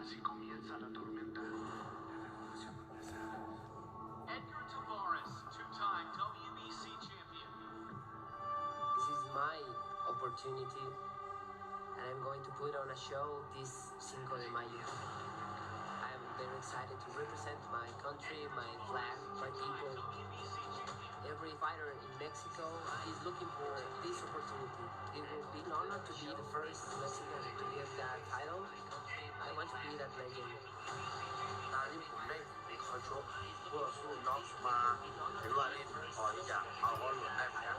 Así comienza la tormenta. Edgar Tavares, two-time WBC champion. This is my opportunity, and I'm going to put on a show this Cinco de Mayo. I'm very excited to represent my country, my flag, my people. Every fighter in Mexico is looking for this opportunity. It will be an honor to be the first Mexican to get that title. I want to be that legend. ตามที่ผมได้ขอชกคู่ต่อสู้น็อกมาหรือว่าเล่นพอที่จะเอาเขาหลุดได้เหมือนกัน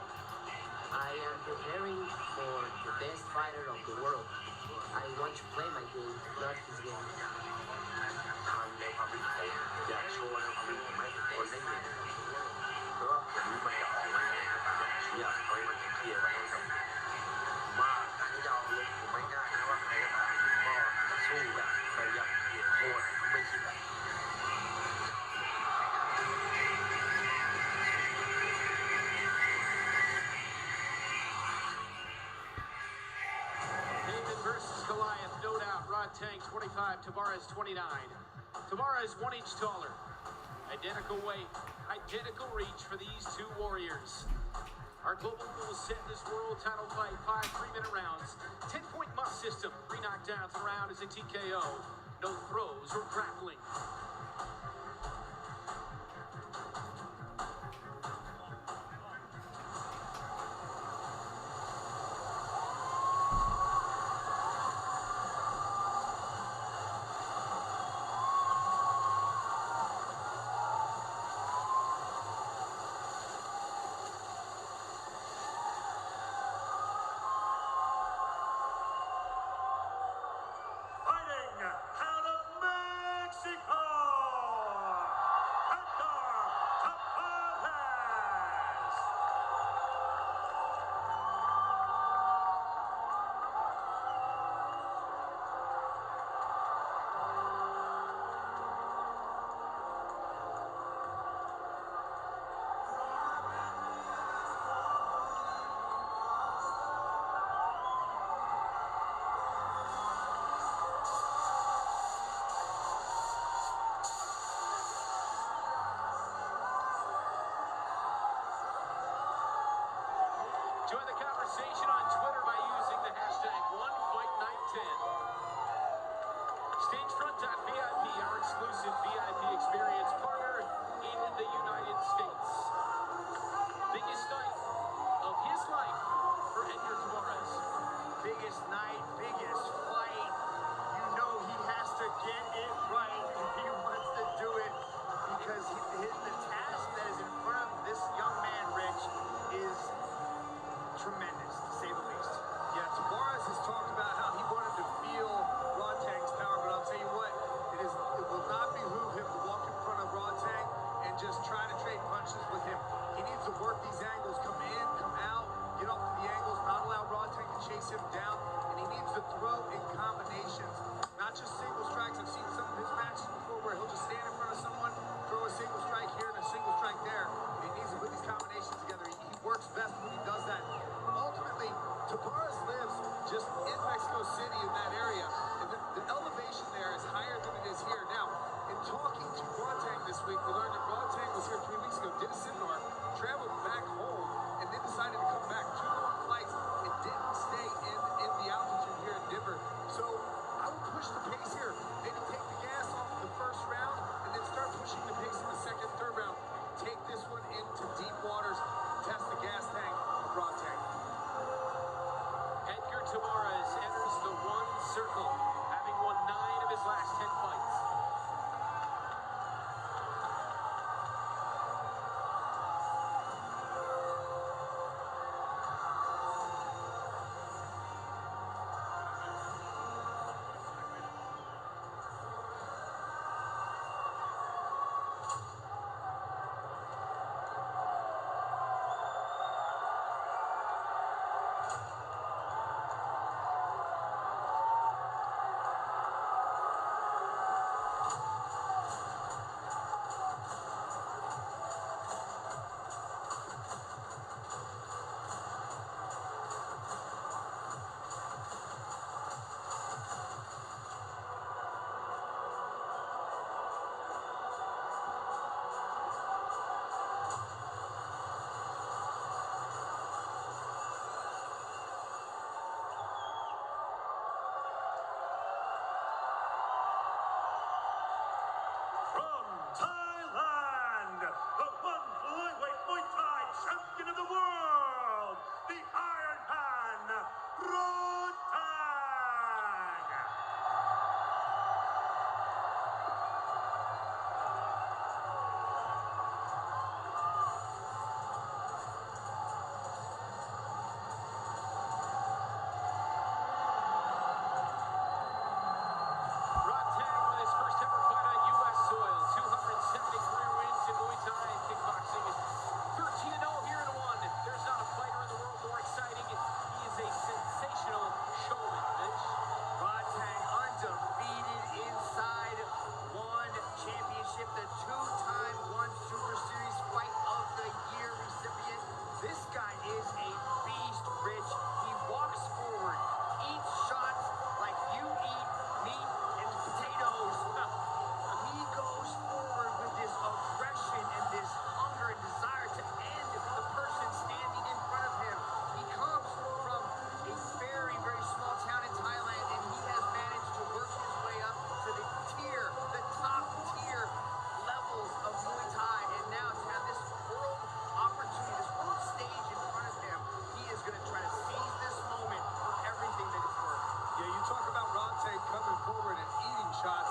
I am preparing for the best fighter of the world. I want to play my game, not his game. ทำในความเป็นผมอยากโชว์ในความเป็นผมให้ทุกคนได้เห็นเพราะว่าผมมันจะออกมาไงก็ตามอยากให้มันเคลียร์ไว้ครับว่าการที่จะเอาลงผมไม่ง่ายนะว่าใครก็ตามก็สู้แบบพยายามโคตรไม่คิดแบบ David versus Goliath, no doubt. Rodtang 25, Tavares 29. Tavares 1 inch taller. Identical weight, identical reach for these two warriors. Our global rules set this world title fight 5 3-minute rounds. 10-point must system. 3 knockdowns a round is a TKO. No throws or grappling. Out of Mexico, Edgar Tavares. Join the conversation on Twitter by using the hashtag #OneFightNight10. Stagefront.vip, our exclusive VIP experience partner in the United States. Biggest night of his life for Edgar Tavares. Biggest night, biggest fight. You know he has to get it right if he wants to do it because the task that is in front of this young man, Rich, is tremendous, to say the least. Yeah, Tavares has talked about how he wanted to feel Rodtang's power, but I'll tell you what, it is Thailand, the one flyweight Muay Thai champion of the world, the Iron Man, Rodtang. Rodtang with his first ever fight on U.S. soil. 270 career wins in Muay Thai and kickboxing. 13-0 here in one. There's not a fighter in the world more exciting. He is a sensational showman, Mitch. Rodtang undefeated inside one championship, the two-time one Super Series Fight of the Year recipient. This guy is a beast, Rich. He walks forward, eats shots like you eat meat and potatoes. He goes forward with this aggression and this hunger and desire to end the person standing in front of him. He comes from a very, very small town in Thailand, and he has managed to work his way up to the top tier levels of Muay Thai. And now to have this world opportunity, this world stage in front of him, he is going to try to seize this moment for everything that it's worth. Yeah, you talk about Rodtang coming forward and eating shots.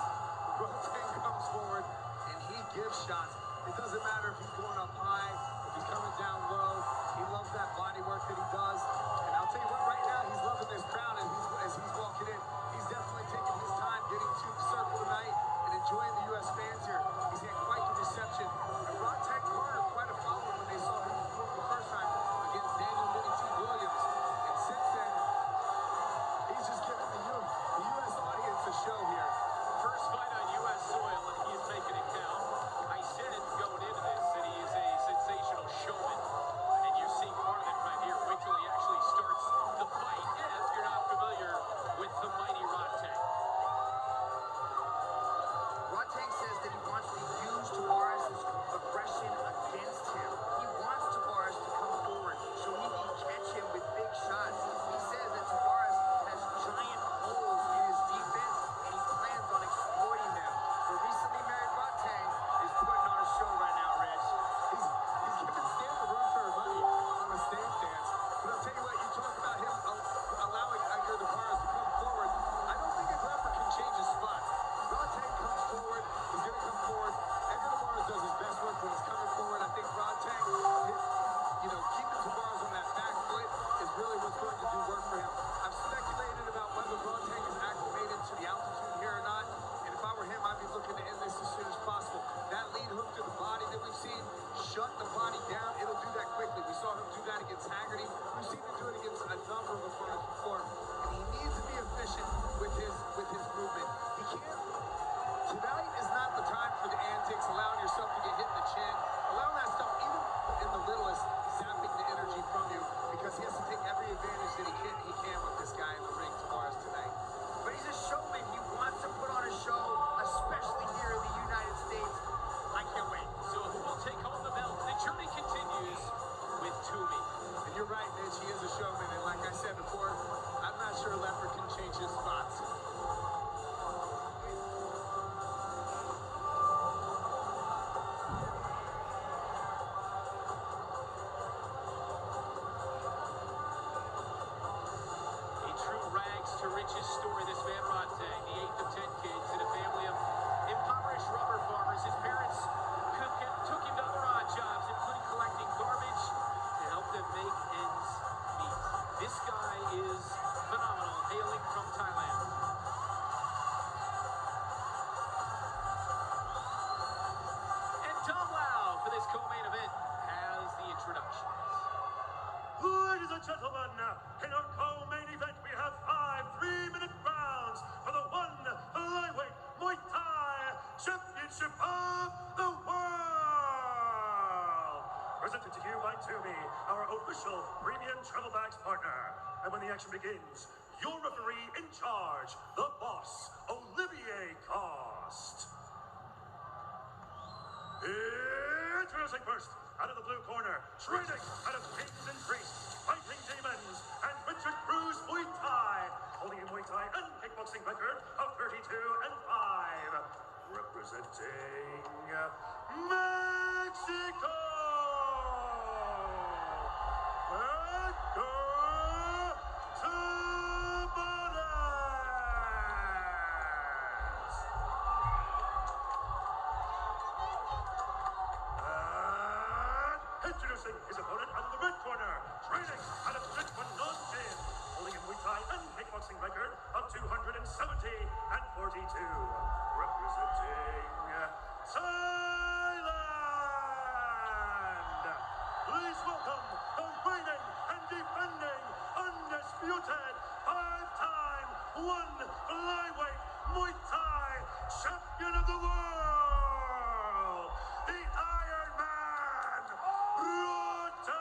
Rodtang comes forward and he gives shots. It doesn't matter if he's going up high, if he's coming down low. He loves that body work that he does. And I'll tell you what, right now he's loving this crowd and as he's walking in. He's definitely taking his time getting to the circle tonight and enjoying the U.S. fans here. He's had quite the reception. And Rodtang garnered quite a following when they saw him perform the first time against Daniel Minnie T. Williams. And since then, he's just giving the U.S. audience a show here. First fight on U.S. soil, and he is making it count. I said it going into this, that he is a sensational showman. And you're seeing part of it right here. Wait till he actually starts the fight, if you're not familiar with the mighty Rodtang. Rodtang says that he wants to use Tavares' aggression against him. He wants Tavares to come forward so he can catch him with big shots. He says that Tavares has giant holes in his defense and he plans on exploiting them. The recently married Rodtang is putting on a show right now, Rich. He's giving Stan a run for her money on a stand dance. But I'll tell you what, you talk about him allowing Edgar Tavares to come forward. I don't think a grappler can change his spots. Rodtang comes forward, he's going to come forward. Edgar Tavares does his best work when he's coming forward. I think Rodtang, keeping Tavares on that back foot is really what's going to do work for him. I've speculated about whether Rodtang is acclimated to the altitude here or not. And if I were him, I'd be looking to end this as soon as possible. That lead hook to the body that we've seen, shut the body down, it'll do that quickly. We saw him do that against Haggerty. We've seen him do it against a number of opponents before. And he needs to be efficient with his movement. He can't. Tonight is not the time for the antics, allowing yourself to get hit in the chin, allowing that stuff, even in the littlest, zapping the energy from you, because he has to take every advantage that he can with this guy in the ring, Tavares, tonight. But he's a showman. He wants to put on a show, especially here in the United States. I can't wait. So who will take home the belt? The journey continues with Toomey. And you're right, Mitch, he is a showman, and like I said before, I'm not sure Leopard can change his spots. A true rags to riches story, this man Rodtang, the 8th of 10 kids in a family of impoverished rubber farmers. His parents took him to other odd jobs, including collecting garbage to help them make ends meet. This guy is phenomenal, hailing from Thailand. And Tom Lau for this co-main event has the introductions. Ladies and gentlemen, in our co-main event, we have 5 3-minute rounds for the one flyweight Muay Thai Championship of the World. Presented to you by Toomey, our official premium travel bags partner. And when the action begins, your referee in charge, the boss, Olivier Cost. Introducing first, out of the blue corner, training out of Kings and Priests, fighting demons, and Richard Cruz Muay Thai, holding a Muay Thai and kickboxing record of 32-5. Representing Mexico, Edgar Tabarez. And introducing his opponent out of the red corner, training out of Richmond, Gym, holding a Muay Thai and kickboxing record of 270 and 42, representing Thailand. Please welcome the reigning and defending undisputed five-time one flyweight Muay Thai champion of the world, the Iron Man, Rodtang.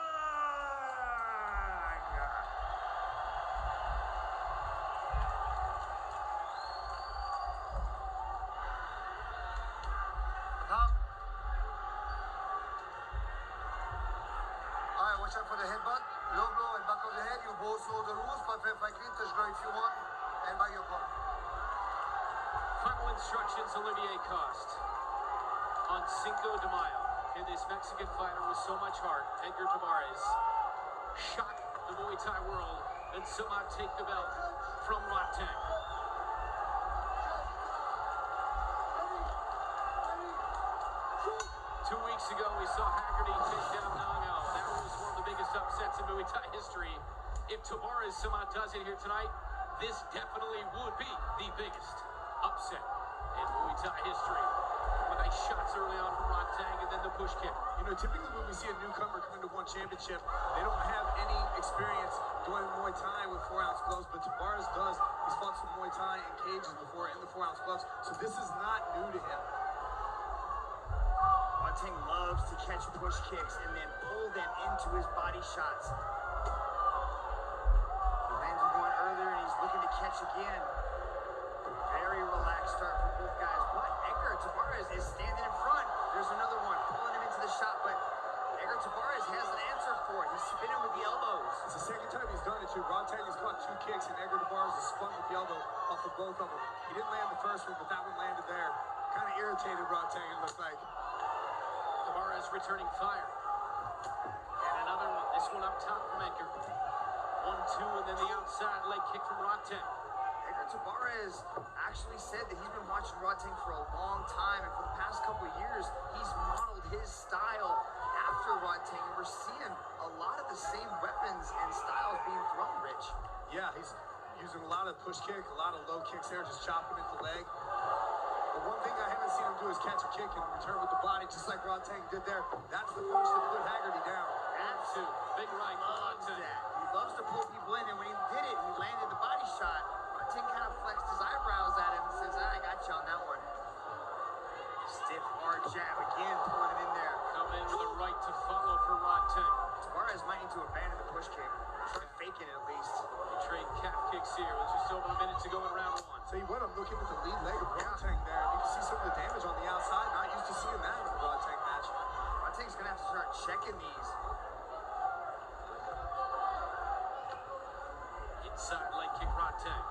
Alright, watch out for the headbutt. Low blow and back of the head. You both know the rules. Fight clean, touch ground if you want. And by your corner. Final instructions, Olivier Cost. On Cinco de Mayo, and this Mexican fighter with so much heart, Edgar Tabarez, shock the Muay Thai world and somehow take the belt from Rodtang. 2 weeks ago, we saw Haggerty take down Nango. That was one of the biggest upsets in Muay Thai history. If Tabarez somehow does it here tonight, this definitely would be the biggest upset in Muay Thai history. With nice shots early on from Rodtang and then the push kick. You know, typically when we see a newcomer come into one championship, they don't have any experience doing Muay Thai with 4-ounce gloves, but Tabarez does. He's fought some Muay Thai in cages before in the 4-ounce gloves, so this is not new to him. Rodtang loves to catch push kicks and then pull them into his body shots. He landed one earlier and he's looking to catch again. Very relaxed start for both guys, but Edgar Tabarez is standing in front. There's another one, pulling him into the shot, but Edgar Tabarez has an answer for it. He's spinning with the elbows. It's the second time he's done it too. Rodtang has caught 2 kicks and Edgar Tabarez has spun with the elbow off of both of them. He didn't land the first one, but that one landed there. Kind of irritated Rodtang, it looked like. Tabarez returning fire. And another one, this one up top from Edgar. 1-2, and then the outside leg kick from Rodtang. Edgar Tabarez actually said that he's been watching Rodtang for a long time, and for the past couple of years, he's modeled his style after Rodtang, and we're seeing a lot of the same weapons and styles being thrown, Rich. Yeah, he's using a lot of push kick, a lot of low kicks there, just chopping at the leg. But one thing I haven't seen him do is catch a kick and return with the body, just like Rodtang did there. That's the punch that put Haggerty down. And 2, big right from Loves Rodtang. that. He loves to pull people in, and when he did it, he landed the body shot. Rodtang kind of flexed his eyebrows at him and says, I got you on that one. Stiff hard jab again, pulling him in there. Coming in with a right to follow for Rodtang. Tabarez might need to abandon the push kick. Try faking it at least. They trade calf kicks here with just over a minute to go in round 1. Tell you what, I'm looking at the lead leg of Rodtang there. You can see some of the damage on the outside. Not used to seeing that in a Rodtang match. Rodtang's gonna have to start checking these. Inside leg kick Rodtang.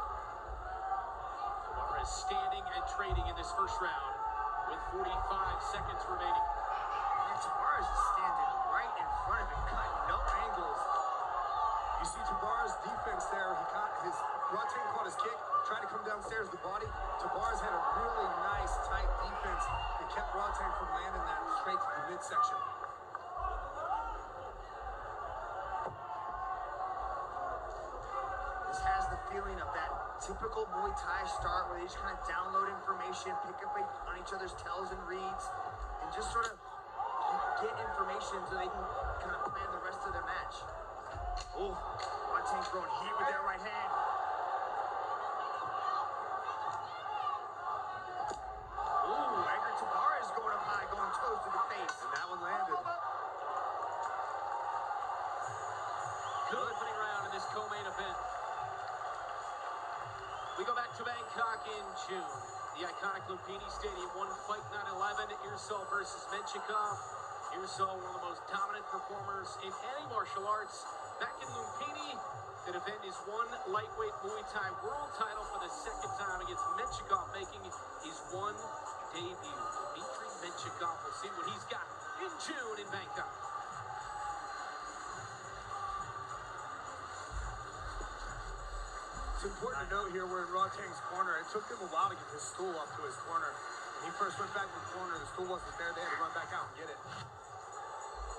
Tabarez standing and trading in this first round with 45 seconds remaining. And Tabarez is standing right in front of him, cutting no angles. You see Tabarez's defense there. He caught his Rodtang caught his kick, tried to come downstairs the body. Tabarez had a really nice tight defense that kept Rodtang from landing that straight to the midsection. This has the feeling of that typical Muay Thai start where they just kind of download information, pick up on each other's tells and reads, and just sort of get information so they can kind of plan the rest of their match. Oh, Rodtang throwing heat with that right hand. Ooh, Edgar Tabarez going up high, going toes to the face. And that one landed. Good opening round in this co-main event. We go back to Bangkok in June. The iconic Lumpini Stadium, one fight night 11, Irsal versus Menchikov. Irsal, one of the most dominant performers in any martial arts. Back in Lumpini to defend his one lightweight Muay Thai world title for the second time against Menchikov, making his one debut. Dmitry Menchikov. Chikov will see what he's got in June in Bangkok. It's important to note here we're in Rodtang's corner. It took him a while to get his stool up to his corner. When he first went back to the corner, the stool wasn't there. They had to run back out and get it.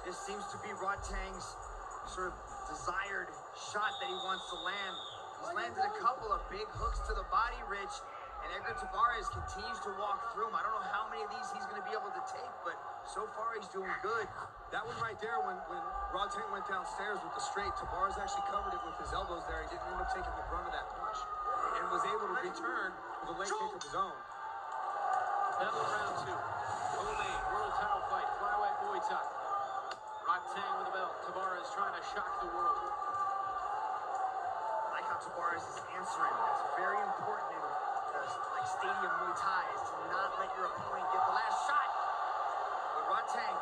This seems to be Rodtang's sort of desired shot that he wants to land. He's landed a couple of big hooks to the body, Rich, and Edgar Tavares continues to walk through him. I don't know how many of these he's going to be able to take, but so far he's doing good. That one right there, when Rodtang went downstairs with the straight, Tavares actually covered it with his elbows there. He didn't end up taking the brunt of that punch and was able to return with a leg kick of his own. Battle round 2. Co-main world title fight, flyweight Muay Thai. Rodtang with the belt. Tavares trying to shock the world. I like how Tavares is answering. That's very important in like stadium Muay Thai, is to not let your opponent get the last shot. But Rodtang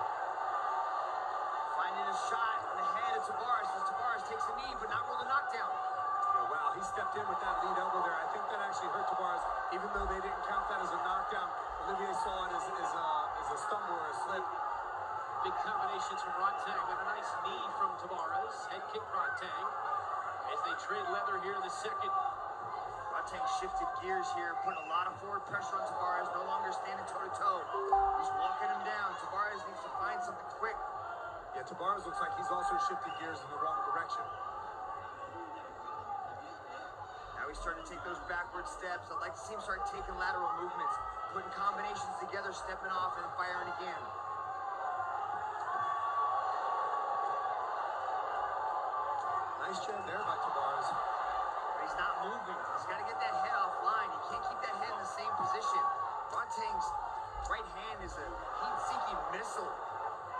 finding a shot in the head of Tavares as Tavares takes a knee, but not rule the knockdown. Yeah, wow, he stepped in with that lead elbow there. I think that actually hurt Tavares, even though they didn't count that as a knockdown. Olivier saw it as a stumble or a slip. Big combinations from Rodtang, but a nice knee from Tavares. Head kick Rodtang as they trade leather here in the second. Rodtang shifted gears here, putting a lot of forward pressure on Tavares, no longer standing toe-to-toe. He's walking him down. Tavares needs to find something quick. Yeah, Tavares looks like he's also shifted gears in the wrong direction. Now he's starting to take those backward steps. I'd like to see him start taking lateral movements, putting combinations together, stepping off, and firing again. Nice jab there by Tavares. But he's not moving. He's got to get that head offline. He can't keep that head in the same position. Rodtang's right hand is a heat-seeking missile.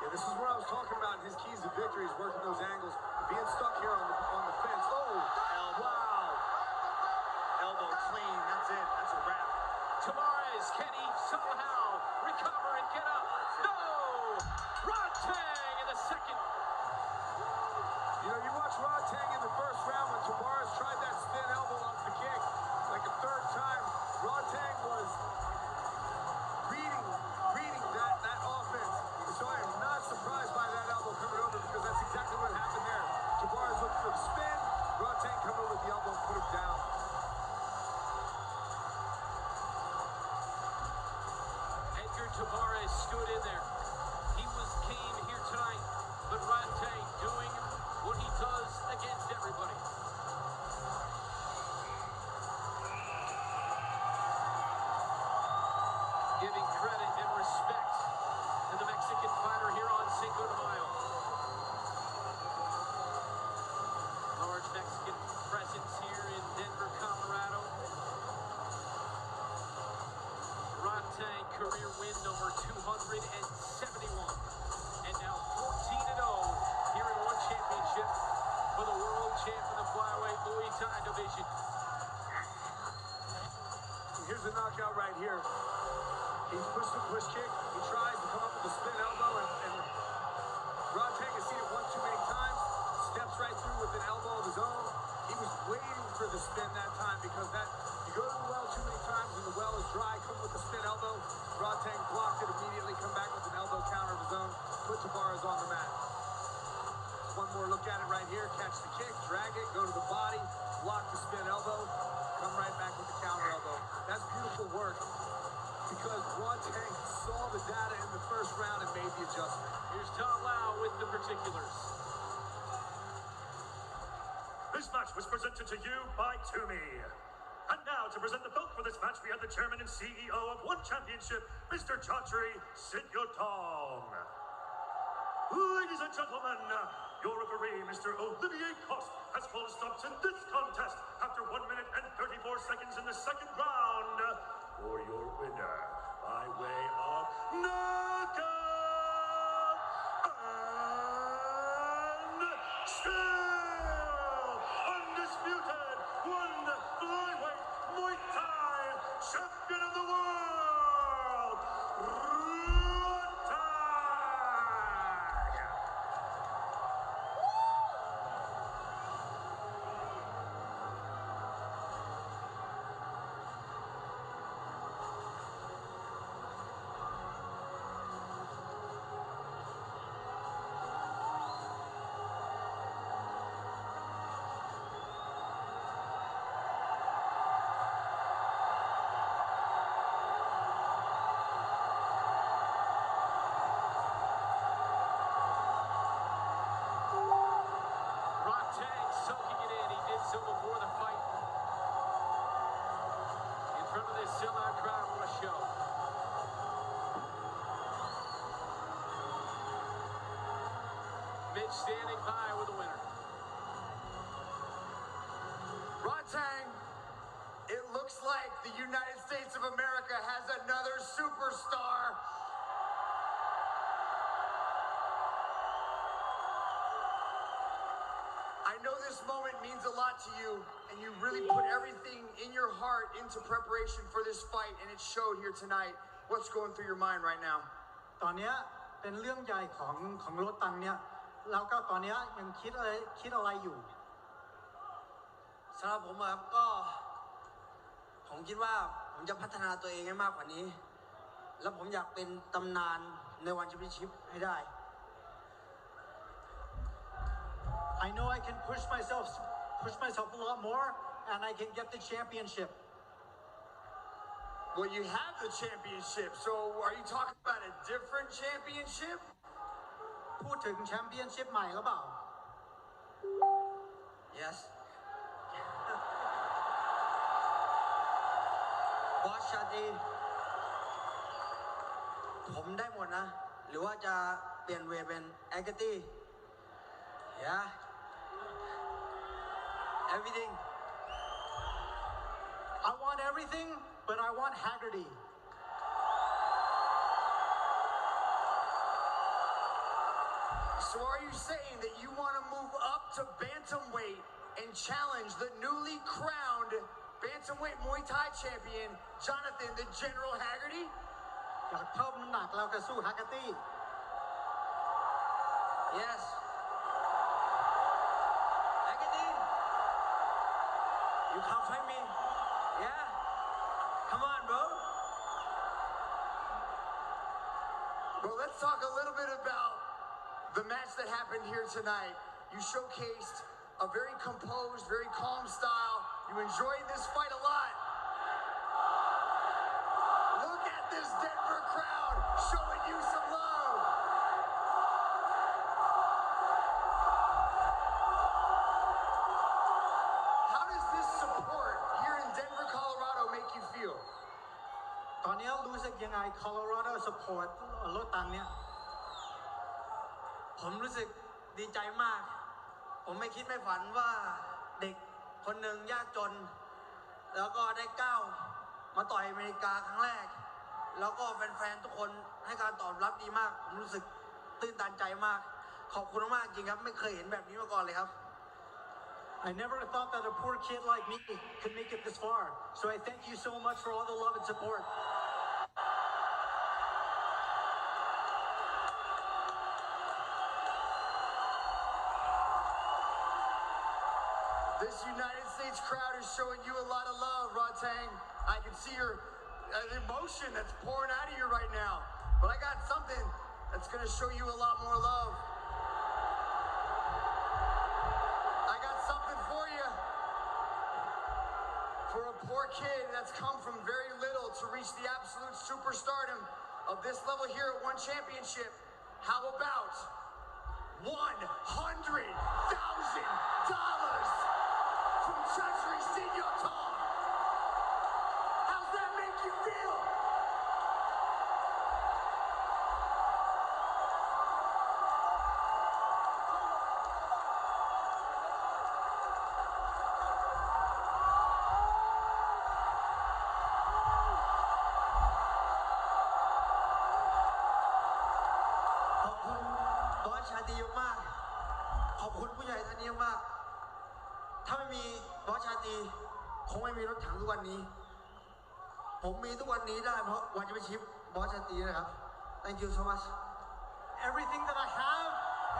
Yeah, this is what I was talking about. His keys to victory is working those angles, being stuck here on the fence. Oh, Elbow. wow. Elbow clean. That's it. That's a wrap. Tavares, can he somehow recover and get up? No! Rodtang in the second. You know, you watch Rodtang in the first round when Tavares tried that spin elbow off the kick like a third time. Rodtang was reading that offense. And so I am not surprised by that elbow coming over because that's exactly what happened there. Tavares looked for the spin. Rodtang come over with the elbow and put him down. Edgar Tavares stood in there. He was game here tonight, but Rodtang doing what he does against everybody. Giving credit and respect to the Mexican fighter here on Cinco de Mayo. Large Mexican presence here in Denver, Colorado. Rodtang career win number 271. And now 14-0 here in one championship for the world champ in the flyweight Muay Thai division. And here's the knockout right here. He's pushed the push kick. He tries to come up with a spin elbow, and Rodtang has seen it one too many times. Steps right through with an elbow of his own. He was waiting for the spin that time because you go to the well too many times and the well is dry. Come with the spin elbow. Rodtang blocked it immediately. Come back with an elbow counter of his own. Put Tavares on the mat. One more look at it right here. Catch the kick, drag it, go to the body, block the spin elbow, come right back with the counter elbow. That's beautiful work because Rodtang saw the data in the first round and made the adjustment. Here's Tom Lau with the particulars. This match was presented to you by Toomey. And now to present the belt for this match, we have the chairman and CEO of One Championship, Mr. Chaudhry Sityodtong. Ladies and gentlemen, your referee, Mr. Olivier Coste, has called a stop to this contest after 1 minute and 34 seconds in the second round. For your winner, by way of knockout and still undisputed one flyweight Muay Thai champion of the world, Rodtang. sellout crowd. What a show. Mitch standing by with the winner. Rodtang, it looks like the United States of America has another superstar. I know this moment means a lot to you, and you really put everything in your heart into preparation for this fight, and it showed here tonight. What's going through your mind right now? ตอนเนี้ยเป็นเรื่องใหญ่ของรถตังเนี่ยแล้วก็ตอนเนี้ยยังคิดอะไรอยู่ สำหรับผมอะครับก็ผมคิดว่าผมจะพัฒนาตัวเองให้มากกว่านี้ แล้วผมอยากเป็นตำนานในวันแชมเปี้ยนชิพให้ได้ I know I can push myself a lot more and I can get the championship. Well, you have the championship, so are you talking about a different championship? พูดถึงแชมเปี้ยนชิพใหม่หรือเปล่า yes บอสชาตรีผมได้หมดนะ หรือว่าจะเปลี่ยนเวทเป็นแอคตี้ yeah everything I want everything but I want Haggerty. So are you saying that you want to move up to bantamweight and challenge the newly crowned bantamweight Muay Thai champion, Jonathan the General Haggerty? อยากเพิ่มน้ำหนักแล้วก็สู้ฮักเกอร์ตี้ yes everything you come fight me yeah come on bro Well, let's talk a little bit about the match that happened here tonight. You showcased a very composed, very calm style. You enjoyed this fight a lot. Look at this Denver crowd showing you some love. How does this support here in Denver, Colorado make you feel? ตอนนี้รู้สึกยังไง Colorado support รถตังเนี่ย ผมรู้สึกดีใจมาก ผมไม่คิดไม่ฝันว่าเด็กคนหนึ่งยากจน แล้วก็ได้ก้าวมาต่อยอเมริกาครั้งแรก แล้วก็แฟนๆทุกคนให้การตอบรับดีมาก ผมรู้สึกตื้นตันใจมาก ขอบคุณมากจริงครับ ไม่เคยเห็นแบบนี้มาก่อนเลยครับ I never thought that a poor kid like me could make it this far. So I thank you so much for all the love and support. This United States crowd is showing you a lot of love, Rodtang. I can see your emotion that's pouring out of you right now. But I got something that's going to show you a lot more love. I got something for you. For a poor kid that's come from very little to reach the absolute superstardom of this level here at One Championship, how about $100,000 from Chachri Sigyoton? How's that make you feel? Thank you so much. Everything that I have,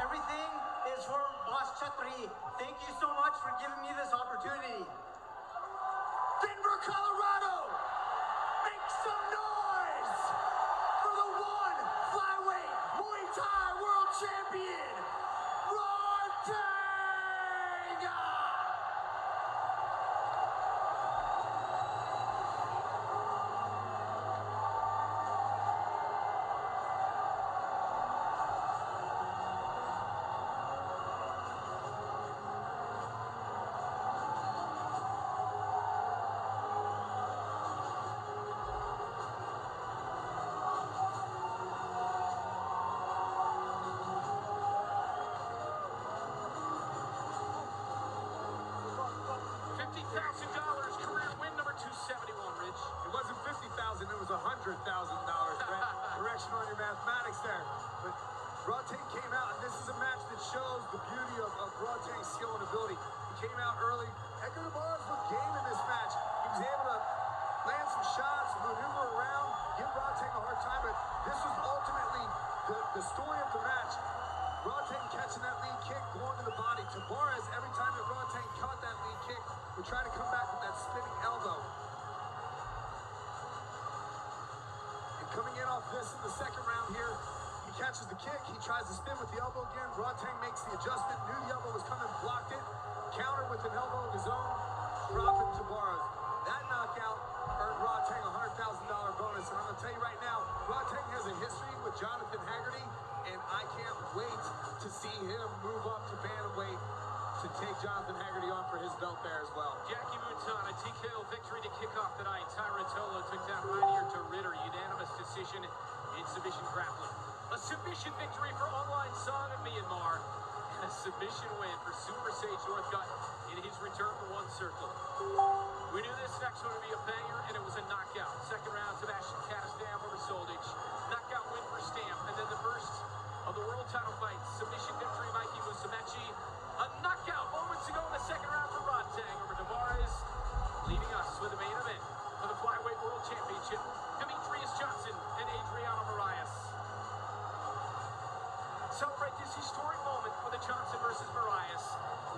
everything is for Boss Chatri. Thank you so much for giving me this opportunity. Denver, Colorado, make some noise for the one flyweight Muay Thai world champion, Rodtang! Correction on your mathematics there. But Rodtang came out, and this is a match that shows the beauty of Rodtang's skill and ability. He came out early. Edgar Navarez looked game in this match. He was able to land some shots, maneuver around, give Rodtang a hard time, but this was ultimately the story of the match. Rodtang catching that lead kick, going to the body. Tavares, every time that Rodtang caught that lead kick, would try to come back with that spinning elbow. And coming in off this in the second round here, he catches the kick, he tries to spin with the elbow again. Rodtang makes the adjustment, knew the elbow was coming, blocked it, countered with an elbow of his own, dropping Tavares. That knockout earned Rodtang a $100,000 bonus. And I'm going to tell you right now, Rodtang has a history with Jonathan Haggerty, and I can't wait to see him move up to bantamweight to take Jonathan Haggerty on for his belt there as well. Jackie Mouton, a TKO victory to kick off the night. Tyron Tola took down Rainier to Ritter. Unanimous decision in submission grappling. A submission victory for Online Song of Myanmar. And a submission win for Super Sage Northcutt in his return to One Circle. We knew this next one would be a banger, and it was a knockout. Second round, Sebastian Catastam over Soldich. Knockout win for Stamp. And then the first of the world title fights. Submission victory, Mikey Musumeci. A knockout moments ago in the second round for Rodtang over Tavares. Leading us with the main event for the Flyweight World Championship. Demetrius Johnson and Adriano Moraes. Celebrate this historic moment for the Johnson versus Moraes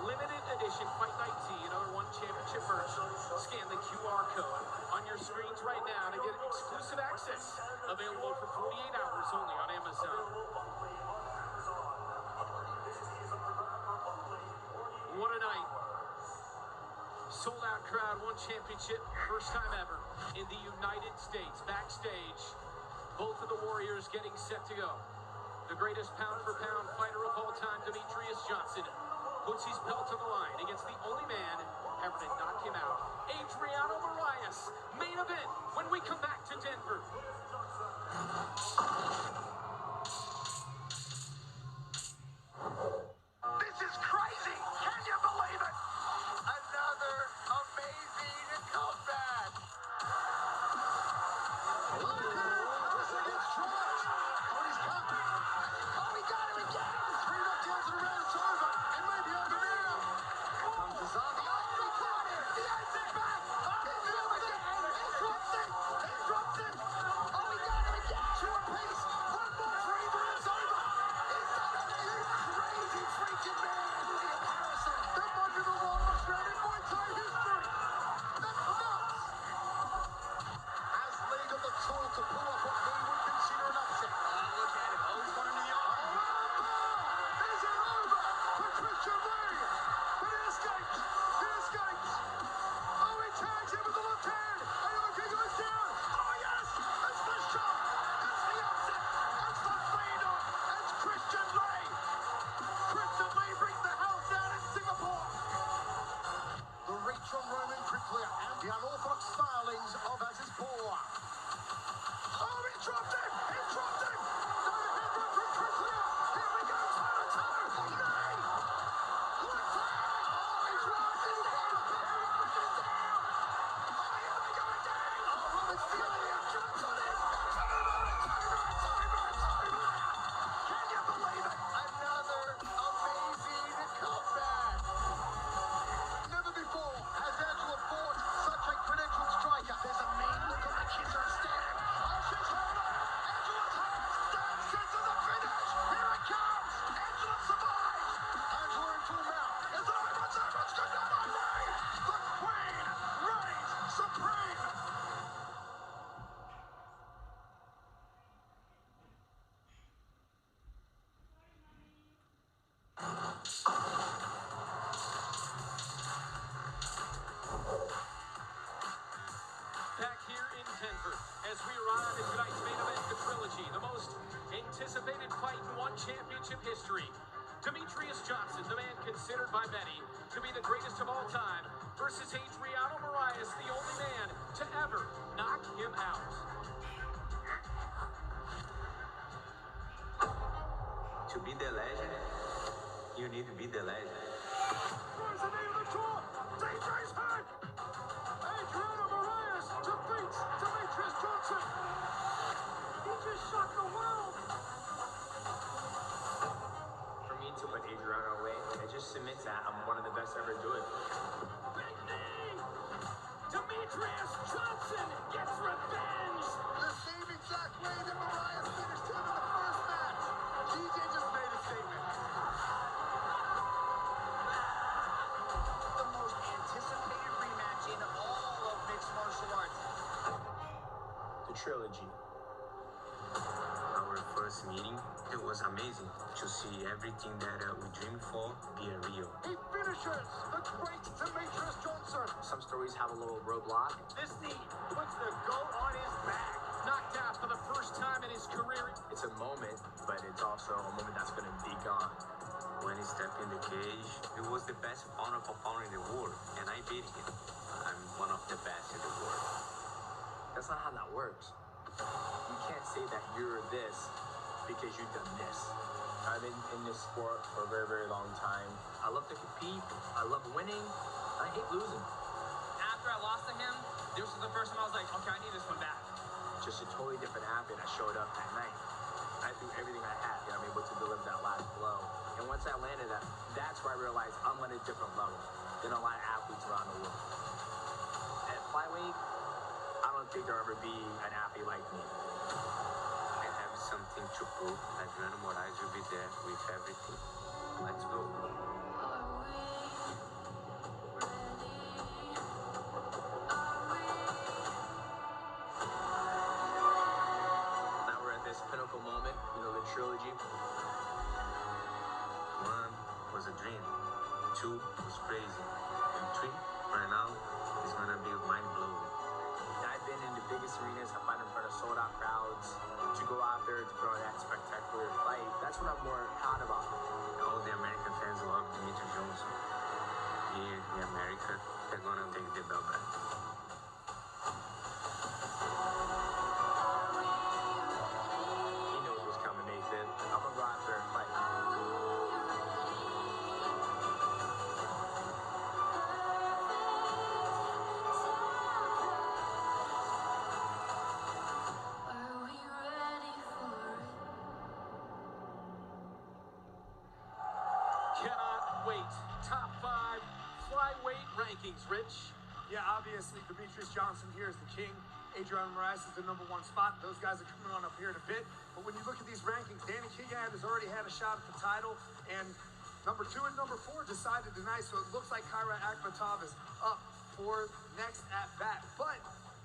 limited edition Fight Night Tee and other One Championship merch. Scan the QR code on your screens right now to get exclusive access. Available for 48 hours only on Amazon. What a night. Sold out crowd, One Championship, first time ever in the United States. Backstage, both of the Warriors getting set to go. The greatest pound-for-pound fighter of all time, Demetrius Johnson, puts his belt on the line against the only man ever to knock him out, Adriano Moraes. Main event when we come back to Denver. This is crazy! Can you believe it? Another amazing comeback! Oh, he got him again! 3 knockdowns in a row, it's over. It may be over now. Comes the zombie. Oh, he got him! He has it back! Oh, he's doing it! He drops it! He drops it! Oh, he got him again! 2 apiece! 1 more for either, it's over! He's done it! You crazy freaking man! William Harrison! That might be the longest round in Muay Thai history! That's nuts! Has Lee got the tool to pull off what he would consider an upset? Look at him. Oh, he's one into the eye. Is it over for Christian Lee? But he escapes! He escapes! Oh, he tags him with the left hand! And Oki goes down! Oh, yes! It's the shot! It's the upset! It's the leader! It's Christian Lee! Christian Lee brings the house down in Singapore! The reach from Roman Kriklia and the unorthodox stylings of Azizpour. Oh, he dropped him! He dropped him! No, the head run from Kriklia! Here we go, toe-to-toe! Lee! Left hand! Oh, he's right! He's down! He's down! Oh, here they go again! Oh, Robert's feeling him! Jumps on him! It's over! It's over! It's over! It's over! Can you believe it? Another amazing comeback! Never before has Angela fought such a credentialed striker. There's a mean look on the kisser of Stan. Oh, she's hurt! Angela's hurt! Stan says there's a finish! Here it comes! Angela survives! Angela in full mount. It's over! It's over! It's good night, Lee! The Queen reigns supreme! Back here in Denver, as we arrive at tonight's main event, the trilogy, the most anticipated fight in One Championship history. Demetrius Johnson, the man considered by many to be the greatest of all time, versus Adriano Moraes, the only man to ever knock him out. To be the legend, you need to be the legend. There's the knee of the top! DJ's head! Adriano Moraes defeats Demetrius Johnson! shock the world. For me to put Adriano away, it just cements that I'm one of the best ever to do it. Big knee! Demetrius Johnson gets revenge! The same exact way that Mariah finished him in the first match. DJ just made a statement. The most anticipated rematch in all of mixed martial arts. The trilogy. Our first meeting, it was amazing to see everything that we dreamed for be a real. He finishes the great Demetrius Johnson. Some stories have a little roadblock. This knee puts the goat on his back. Knocked out for the first time in his career. It's a moment, but it's also a moment that's going to be gone. When he stepped in the cage, it was the best pounder for pounder in the world, and I beat him. I'm one of the best in the world. That's not how that works. You can't say that you're this because you've done this. I've been in this sport for a very, very long time. I love to compete. I love winning. I hate losing. After I lost to him, this was the first time I was like, okay, I need this one back. Just a totally different athlete that showed up that night. I threw everything I had, and I'm able to deliver that last blow. And once I landed that, that's where I realized I'm on a different level than a lot of athletes around the world. At flyweight, I don't think there'll ever be an athlete like me. I have something to prove. Adriano Moraes will be there with everything. Let's go. Now we're at this pinnacle moment, the trilogy. 1 was a dream. 2 was crazy. And 3, right now, is gonna be mind-blowing. I've been in the biggest arenas, I fight in front of sold out crowds. To go out there to put on that spectacular fight, that's what I'm more proud about. All the American fans love Demetrius Johnson. Here in America, they're gonna take the belt back. He knows what's coming, Nathan. I'm gonna go out there and fight. Cannot wait. Top 5 flyweight rankings, Rich. Yeah, obviously, Demetrius Johnson here is the king. Adriano Moraes is the #1 spot. Those guys are coming on up here in a bit. But when you look at these rankings, Danny Kigan has already had a shot at the title. And number 2 and number 4 decided tonight. So it looks like Kyra Akhmatov is up for next at bat. But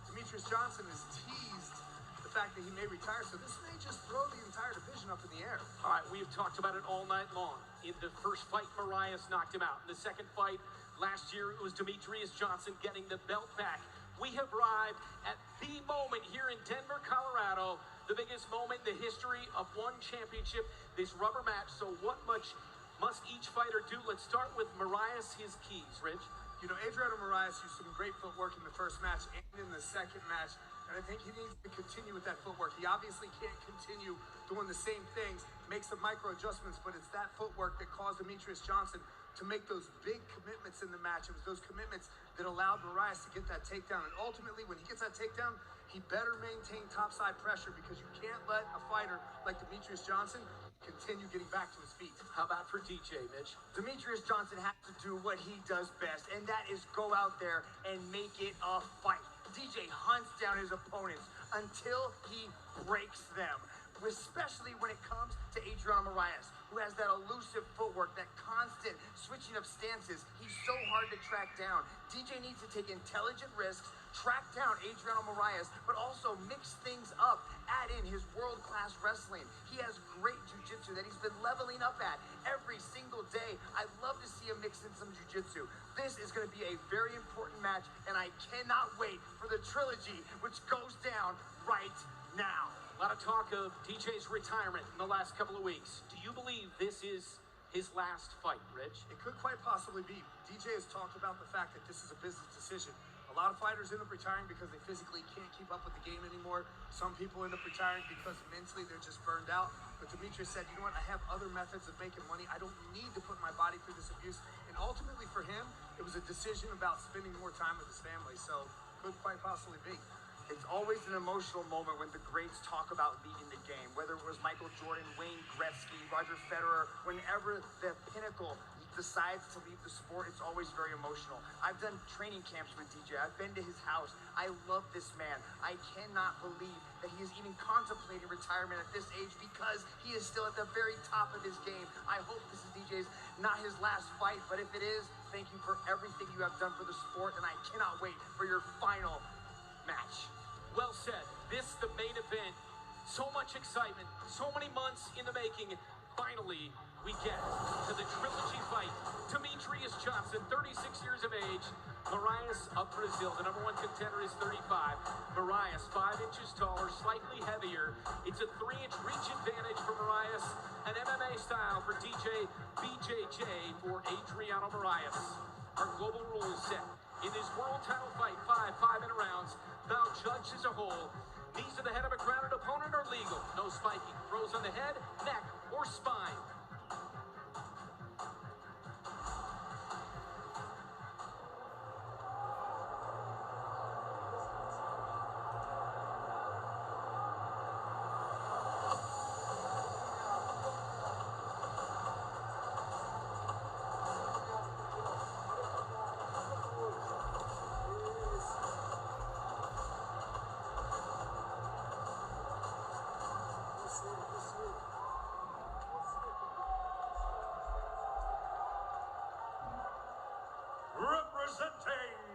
Demetrius Johnson has teased the fact that he may retire. So this may just throw the entire division up in the air. All right, we've talked about it all night long. In the first fight, Mariah knocked him out. In the second fight, last year, it was Demetrius Johnson getting the belt back. We have arrived at the moment here in Denver, Colorado, the biggest moment in the history of one championship, this rubber match. So what much must each fighter do? Let's start with Mariah, his keys, Rich. Adriano Moraes used some great footwork in the first match and in the second match. And I think he needs to continue with that footwork. He obviously can't continue doing the same things, make some micro adjustments, but it's that footwork that caused Demetrius Johnson to make those big commitments in the match. It was those commitments that allowed Moraes to get that takedown. And ultimately, when he gets that takedown, he better maintain topside pressure because you can't let a fighter like Demetrius Johnson continue getting back to his feet. How about for DJ, Mitch? Demetrius Johnson has to do what he does best, and that is go out there and make it a fight. DJ hunts down his opponents until he breaks them, especially when it comes to Adriano Moraes, who has that elusive footwork, that constant switching of stances. He's so hard to track down. DJ needs to take intelligent risks, track down Adriano Moraes, but also mix things up, add in his world-class wrestling. He has great jiu-jitsu that he's been leveling up at every single day. I'd love to see him mix in some jiu-jitsu. This is going to be a very important match, and I cannot wait for the trilogy, which goes down right now. A lot of talk of DJ's retirement in the last couple of weeks. Do you believe this is his last fight, Rich? It could quite possibly be. DJ has talked about the fact that this is a business decision. A lot of fighters end up retiring because they physically can't keep up with the game anymore. Some people end up retiring because mentally they're just burned out. But Demetrius said, you know what, I have other methods of making money. I don't need to put my body through this abuse. And ultimately for him, it was a decision about spending more time with his family. So could quite possibly be. It's always an emotional moment when the greats talk about leaving the game, whether it was Michael Jordan, Wayne Gretzky, Roger Federer, whenever the pinnacle decides to leave the sport, it's always very emotional. I've done training camps with DJ. I've been to his house. I love this man. I cannot believe that he is even contemplating retirement at this age because he is still at the very top of his game. I hope this is DJ's not his last fight, but if it is, thank you for everything you have done for the sport, and I cannot wait for your final match. Well said. This, the main event. So much excitement. So many months in the making. Finally, we get to the trilogy fight. Demetrious Johnson, 36 years of age. Marias of Brazil, the #1 contender, is 35. Marias, 5 inches taller, slightly heavier. It's a 3-inch reach advantage for Marias. An MMA style for DJ BJJ for Adriano Marias. Our global rules set. In this world title fight, 5-minute rounds. Thou judged as a whole. Knees to the head of a grounded opponent are legal. No spiking. Throws on the head, neck, or spine. Representing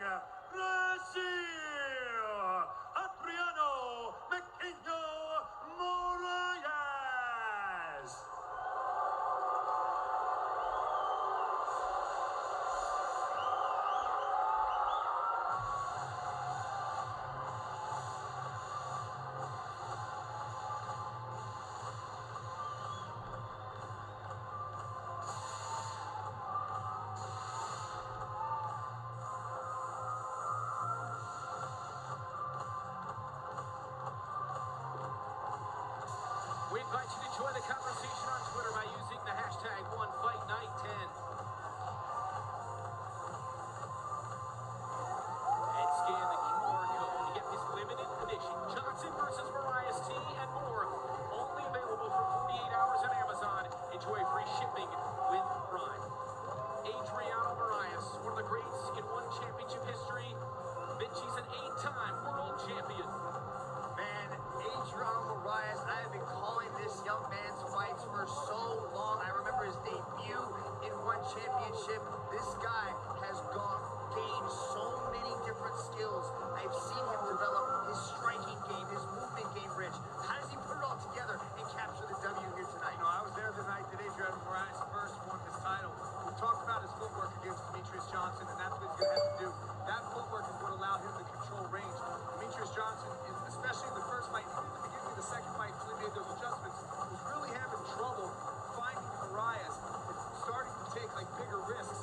Brazil, Adriano Mequinho Moraes. We invite you to join the conversation on Twitter by using the hashtag #OneFightNight10. And scan the QR code to get this limited edition Johnson versus Marias T and more. Only available for 48 hours on Amazon. Enjoy free shipping with Prime. Adriano Marias, one of the greats in one championship history. Vinici's an 8-time world champion. Man, Adriano Marias, I have been calling this young man's fights for so long. I remember his debut in one championship. This guy has gained so many different skills. I've seen him develop his striking game, his movement game, Rich. How does he put it all together and capture the W here tonight? You know, I was there the night that Adriano Marias first won his title. We talked about his footwork against Demetrious Johnson, and that's what he's going to have to do. That footwork is what allowed him to control range. Demetrious Johnson, especially in the first fight, even in the beginning of the second fight, until he made those adjustments, was really having trouble finding Marias. It's starting to take like bigger risks.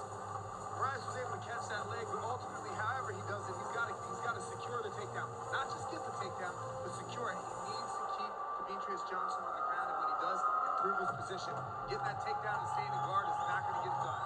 Marias was able to catch that leg, but ultimately, however he does it, he's got to secure the takedown. Not just get the takedown, but secure it. He needs to keep Demetrious Johnson on the ground, and when he does, improve his position. Getting that takedown and staying in guard is not going to get it done.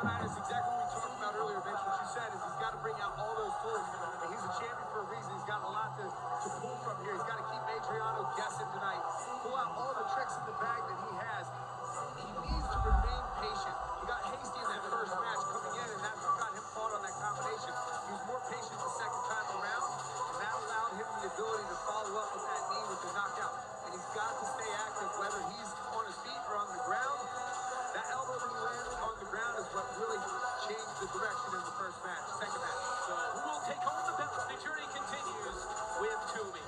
tonight is exactly what we talked about earlier, Vince. What you said is he's got to bring out all those tools. And he's a champion for a reason. He's got a lot to pull from here. He's got to keep Adriano guessing tonight. Pull out all the tricks in the bag that he has. He needs to remain patient. He got hasty in that first match coming in, and that's what got him caught on that combination. He was more patient the second time around, and that allowed him the ability to follow up with that knee with the knockout. And he's got to stay active, whether he's on his feet or on the ground. That elbow that he landed on the ground is what really changed the direction in the first match, second match. So who will take home the belt? The journey continues with Toomey.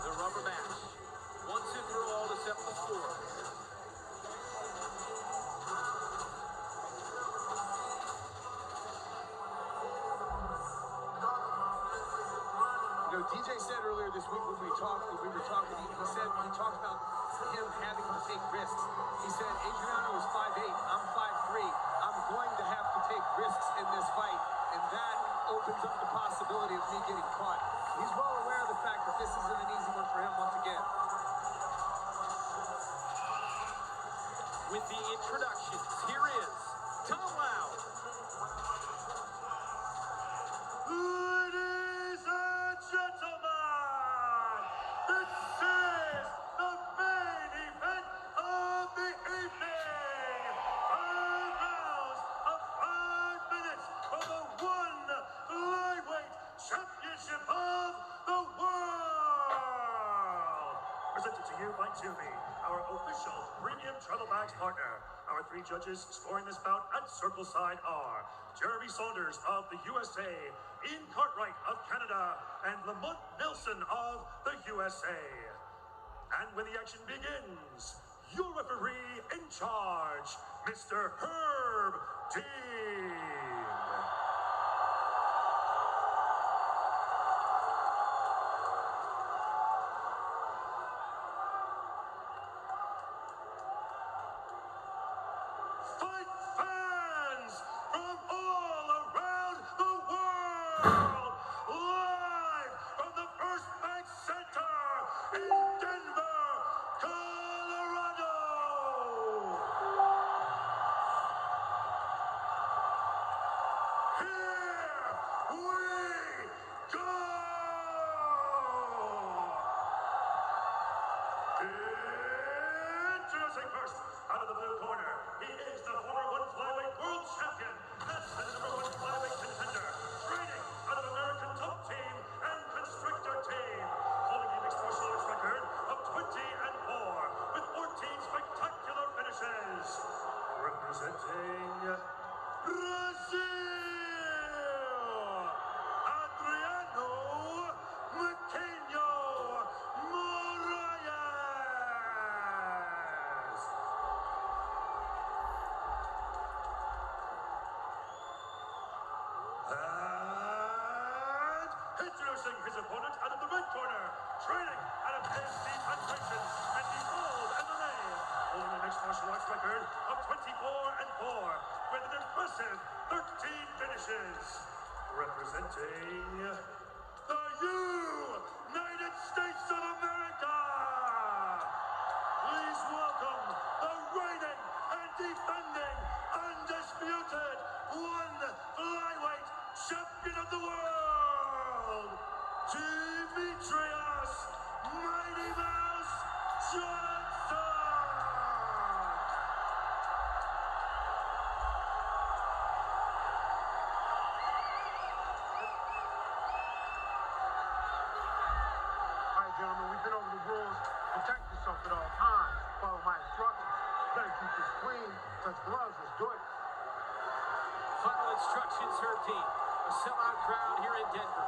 The rubber match. Once and for all to settle the score. You know, DJ said earlier this week when we were talking, he talked about him having to take risks. He said, Adriano is 5'8", I'm 5'3". I'm going to have to take risks in this fight, and that opens up the possibility of me getting caught. He's well aware of the fact that this isn't an easy one for him once again. With the introductions, here is Tom Lau. Ladies and gentlemen, this is the main event of the evening. 5 rounds of 5 minutes for the one flyweight championship of the world. Presented to you by Toomey, our official premium travel bags partner. Our 3 judges scoring this bout at Circleside are Jeremy Saunders of the USA, Ian Cartwright of Canada, and Lamont Nelson of the USA. And when the action begins, your referee in charge, Mr. Herb Dean. Fight fans from all around the world, live from the First Bank Center in Denver, Colorado. Here we go. Introducing first, out of the blue corner, he is the former one flyweight world champion, that's the number 1 flyweight contender, training out of American Top Team and Constrictor Team, holding a mixed martial arts record of 20-4 with 14 spectacular finishes. Representing Brazil, Adriano Maquinho Moraes. And introducing his opponent out of the red corner, training out of AFC Federation and Behold MMA, holding a mixed martial arts record of 24-4 with an impressive 13 finishes. Representing the United States of America, please welcome the reigning and defending undisputed one flyweight champion of the world, Demetrius Mighty Mouse Johnson. All right, gentlemen, we've been over the rules. Protect yourself at all times. Follow my instructions. Better keep this clean. Touch gloves. Let's do it. Final instructions, Herb Dean. A sellout crowd here in Denver.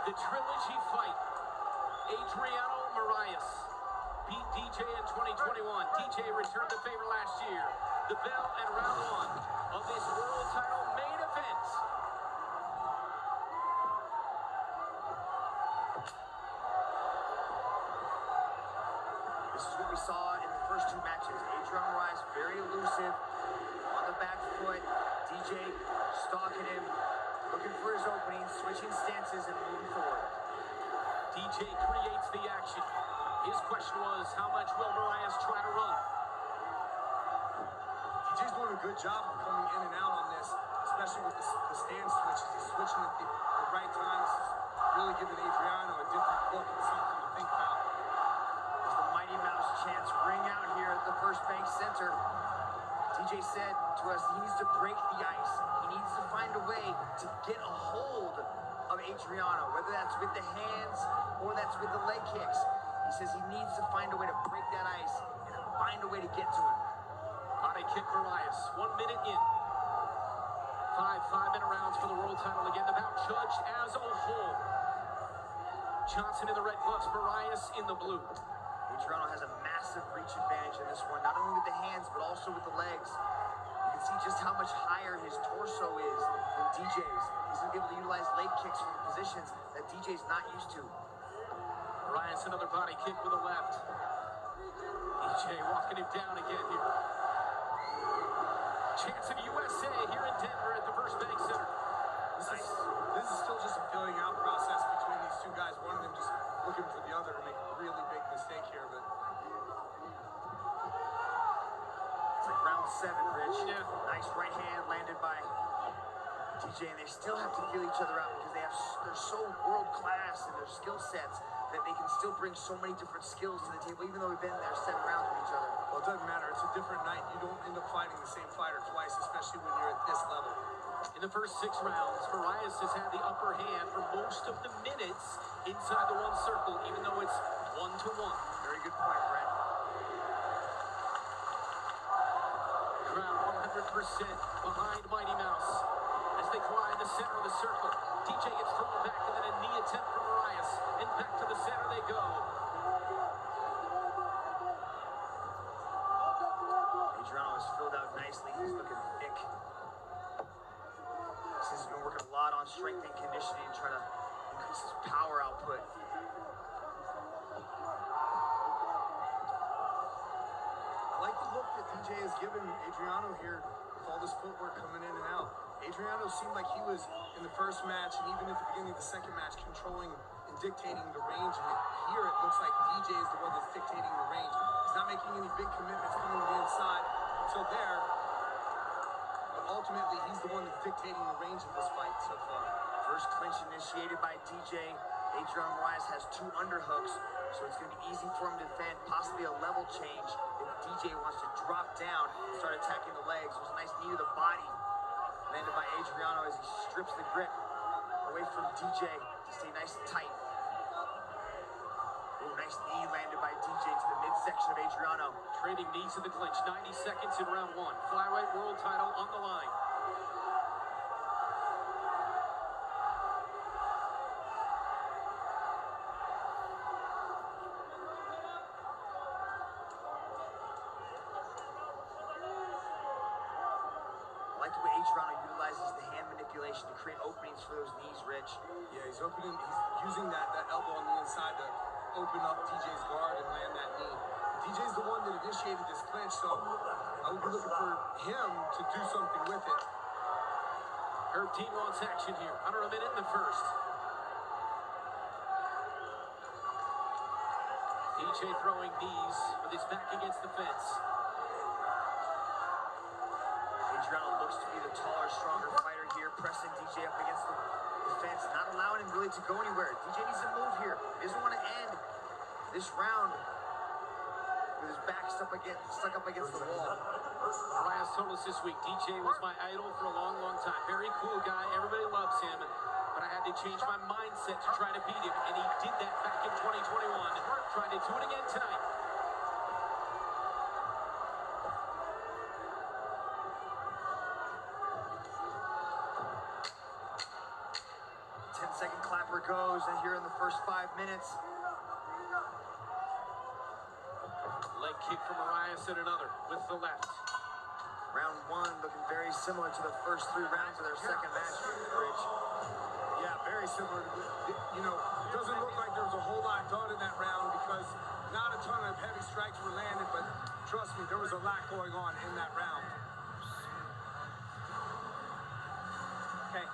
The trilogy fight. Adriano Moraes beat DJ in 2021. DJ returned the favor last year. The bell and round 1 of this world title main event. This is what we saw in the first 2 matches. Adriano Moraes very elusive on the back foot. DJ stalking him, looking for his opening, switching stances and moving forward. DJ creates the action. His question was, how much will Moraes try to run? DJ's doing a good job of coming in and out on this, especially with the stand switches. He's switching at the right time. This is really giving Adriano a different look and something to think about. As the Mighty Mouse chants ring out here at the First Bank Center, DJ said to us he needs to break the ice. He needs to find a way to get a hold of Adriano, whether that's with the hands or that's with the leg kicks. He says he needs to find a way to break that ice and find a way to get to him. Body kick Marias. 1 minute in. 5-minute rounds for the world title again. The bout judged as a whole. Johnson in the red gloves, Marias in the blue. Adriano has a massive reach advantage in this one, not only with the hands, but also with the legs. You can see just how much higher his torso is than DJ's. He's going to be able to utilize leg kicks from positions that DJ's not used to. Marias another body kick with a left. DJ walking him down again here. Chance of USA here in Denver at the First Bank Center. This is still just a filling out process between these two guys. One of them just looking for the other to make a really big mistake here, but it's like round 7, Rich. Yeah. Nice right hand landed by DJ, and they still have to feel each other out because they're so world class in their skill sets that they can still bring so many different skills to the table, even though we've been there 7 rounds with each other. well, it doesn't matter. It's a different night. You don't end up fighting the same fighter twice, especially when you're at this level. In the first 6 rounds, Marias has had the upper hand for most of the minutes inside the one circle, even though it's 1-1. Very good point, Brent. Crowd 100% behind Mighty Mouse as they climb the center of the circle. DJ gets thrown back and then a knee attempt from Marias, and back to the center they go. Adriano is filled out nicely. He's looking thick. He's been working a lot on strength and conditioning, trying to increase his power output. I like the look that DJ has given Adriano here with all this footwork coming in and out. Adriano seemed like he was in the first match and even at the beginning of the second match controlling and dictating the range. And here it looks like DJ is the one that's dictating the range. He's not making any big commitments coming to the inside until there. But ultimately, he's the one that's dictating the range of this fight so far. First clinch initiated by DJ. Adriano Marias has 2 underhooks, so it's going to be easy for him to defend, possibly a level change if DJ wants to drop down and start attacking the legs. There's a nice knee to the body landed by Adriano as he strips the grip away from DJ to stay nice and tight. Ooh, nice knee landed by DJ to the midsection of Adriano. Trading knees in the clinch. 90 seconds in round 1. Flyweight world title on the line. I like the way Adriano utilizes the hand manipulation to create openings for those knees, Rich. Yeah, he's using that elbow on the inside to open up DJ's guard and land that knee. DJ's the one that initiated this clinch, so I would be looking for him to do something with it. Herb Dean wants action here. Under a minute in the first. DJ throwing knees with his back against the fence. Adriano looks to be the taller, stronger fighter here, pressing DJ up against the fence, not allowing him really to go anywhere. DJ needs to move here. He doesn't want to end this round with his back stuck up against the wall. Marias told us this week, DJ was my idol for a long, long time. Very cool guy. Everybody loves him. But I had to change my mindset to try to beat him. And he did that back in 2021. Trying to do it again tonight. Second clapper goes, and here in the first 5 minutes. Leg kick from Marias and another with the left. Round 1 looking very similar to the first 3 rounds of their second match, Rich. Yeah, very similar. You know, it doesn't look like there was a whole lot done in that round because not a ton of heavy strikes were landed, but trust me, there was a lot going on in that round. Okay.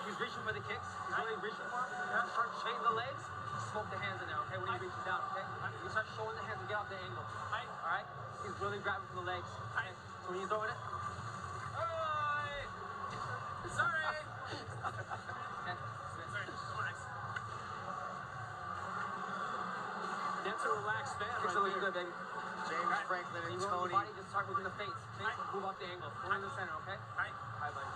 He's reaching for the kicks. He's really reaching for them. You have to start straightening the legs. Smoke the hands in there, okay? When he reaches down, okay? You start showing the hands and get off the angle. All right? He's really grabbing for the legs. Okay? So When you throwing it? Sorry. Okay. That's a relaxed man Kicks right are looking there. good, baby. James Franklin When and you roll Tony. your body, just start moving the face. Move up the angle. We're in the center, okay? Hi, buddy.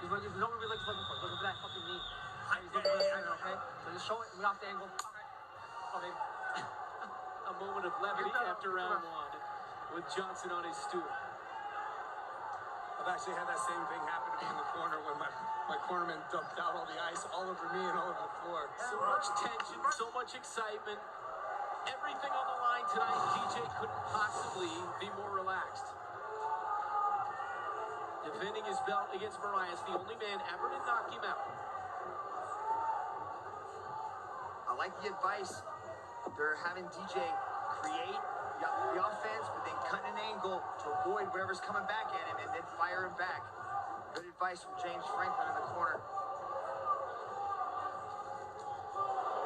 He's no one really looking for. He's looking for that fucking knee. He's looking for the center, okay? So just show it. Move off the angle. Oh, baby. A moment of levity after round one with Johnson on his stool. I've actually had that same thing happen to me in the corner when my cornerman dumped out all the ice all over me and all over the floor. So much tension, so much excitement. Everything on the line tonight. DJ couldn't possibly be more relaxed. Defending his belt against Moraes, the only man ever to knock him out. I like the advice. They're having DJ create the offense, but then cut an angle to avoid whatever's coming back at him and then fire him back. Good advice from James Franklin in the corner.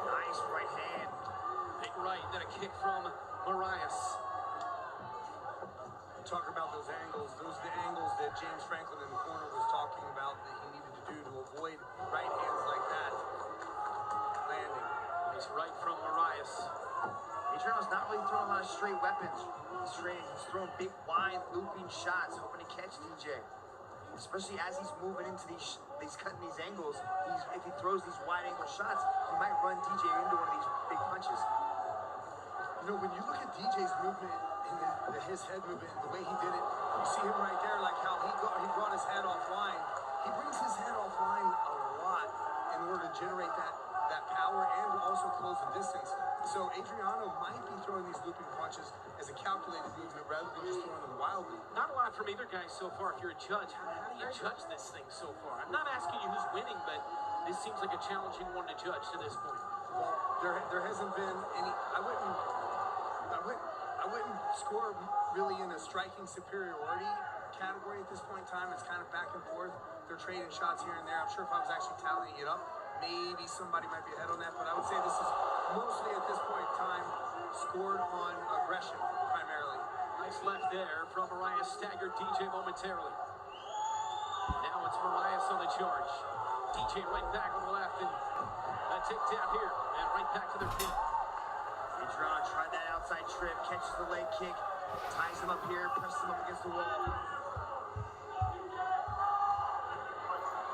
Nice right hand. Big right, then a kick from Moraes. Talk about those angles. Those are the angles that James Franklin in the corner was talking about that he needed to do to avoid right hands like that landing. Nice right from Moraes. Adriano's not really throwing a lot of straight weapons. He's throwing big, wide, looping shots, hoping to catch DJ. Especially as he's moving into these cutting these angles. If he throws these wide angle shots, he might run DJ into one of these big punches. You know, when you look at DJ's movement and his head movement, the way he did it, you see him right there, like how he brought his head offline. He brings his head offline a lot in order to generate that power and also close the distance. So Adriano might be throwing these looping punches as a calculated movement rather than just throwing them wildly. Not a lot from either guy so far. If you're a judge, how do you judge this thing so far? I'm not asking you who's winning, but this seems like a challenging one to judge to this point. Well, there hasn't been any. I wouldn't score really in a striking superiority category at this point in time. It's kind of back and forth. They're trading shots here and there. I'm sure if I was actually tallying it up, maybe somebody might be ahead on that. But I would say this is mostly at this point in time scored on aggression primarily. Nice left there from Moraes, staggered DJ momentarily. Now it's Moraes on the charge. DJ right back on the left and a takedown here and right back to their feet. Adriano tried that outside trip, catches the leg kick, ties him up here, presses him up against the wall.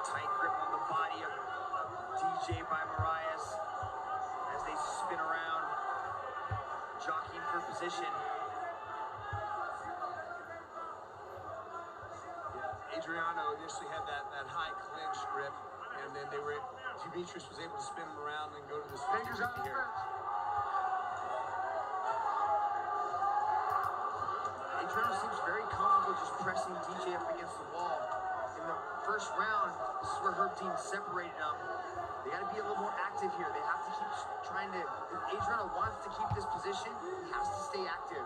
Tight grip on the body of DJ by Moraes as they spin around, jockeying for position. Yeah, Adriano initially had that high clinch grip, and then Demetrius was able to spin him around and go to this fingers out here. Adriano seems very comfortable just pressing DJ up against the wall. In the first round, this is where Herb Dean separated them. They got to be a little more active here. They have to keep trying to. If Adriano wants to keep this position, he has to stay active.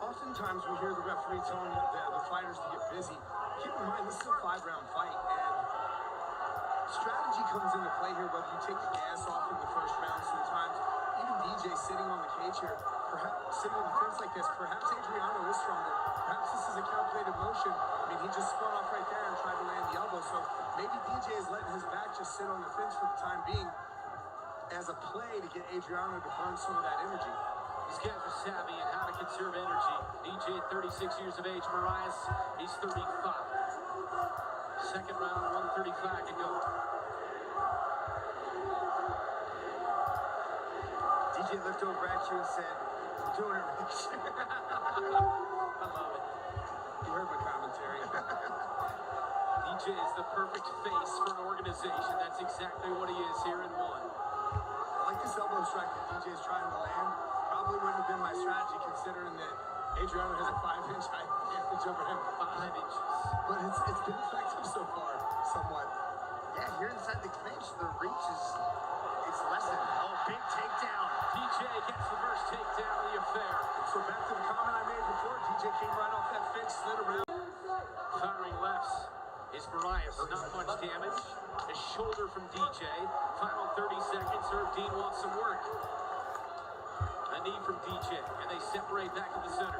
Oftentimes we hear the referee telling the fighters to get busy. Keep in mind, this is a 5-round fight, and strategy comes into play here, whether you take the gas off in the first round sometimes. Even DJ sitting on the cage here, perhaps sitting on the fence like this, perhaps Adriano is stronger. Perhaps this is a calculated motion. I mean, he just spun off right there and tried to land the elbow. So maybe DJ is letting his back just sit on the fence for the time being as a play to get Adriano to burn some of that energy. These guys are savvy in how to conserve energy. DJ at 36 years of age, Moraes, he's 35. Second round, 135 to go. DJ looked over at you and said, "I'm doing it, Rich." I love it. You heard my commentary. DJ is the perfect face for an organization. That's exactly what he is here in one. I like this elbow strike that DJ is trying to land. Probably wouldn't have been my strategy considering that Adriano has a 5-inch height advantage over him. 5 inches. But it's been effective so far, somewhat. Yeah, here inside the clinch, the reach it's lessened. Oh, big takedown. DJ gets the first takedown of the affair. So back to the comment I made before, DJ came right off that fence, slid around. Firing lefts is Moraes. Not much damage. A shoulder from DJ. Final 30 seconds. Herb Dean wants some work. A knee from DJ, and they separate back to the center.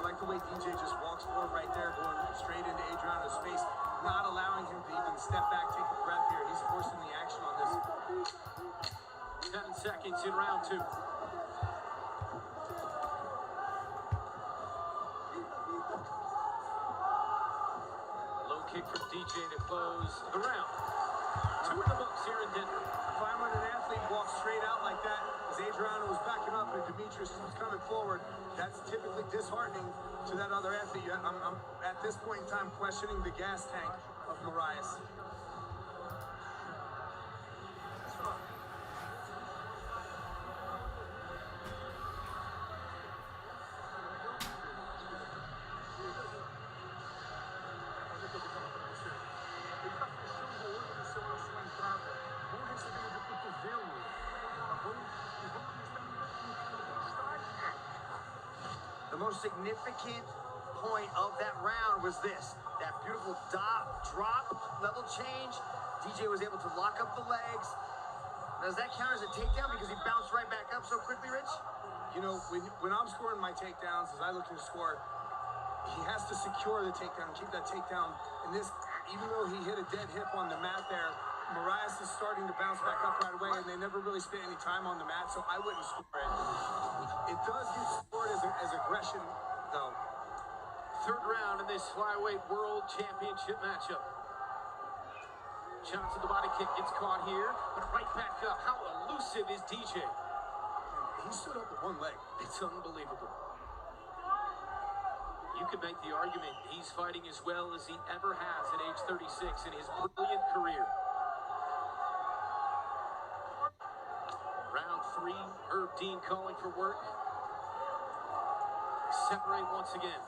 like the way DJ just walks forward right there, going straight into Adriano's face, not allowing him to even step back, take a breath here. He's forcing the action on this. 7 seconds in round 2. Low kick from DJ to close the round. 2 in the books here in Denver. If I'm an athlete walk straight out like that, as Adriano was backing up and Demetrius was coming forward, that's typically disheartening to that other athlete. I'm at this point in time questioning the gas tank of Moraes. The most significant point of that round was this. That beautiful drop, level change. DJ was able to lock up the legs. Does that count as a takedown because he bounced right back up so quickly, Rich? You know, when I'm scoring my takedowns, as I look to score, he has to secure the takedown, keep that takedown. And this, even though he hit a dead hip on the mat there, Moraes is starting to bounce back up right away, and they never really spent any time on the mat, so I wouldn't score it. It does get scored as aggression, though. 3rd round in this flyweight world championship matchup. Johnson, the body kick gets caught here, but right back up. How elusive is DJ? He stood up with one leg. It's unbelievable. You could make the argument he's fighting as well as he ever has at age 36 in his brilliant career. Round 3, Herb Dean calling for work. Separate once again.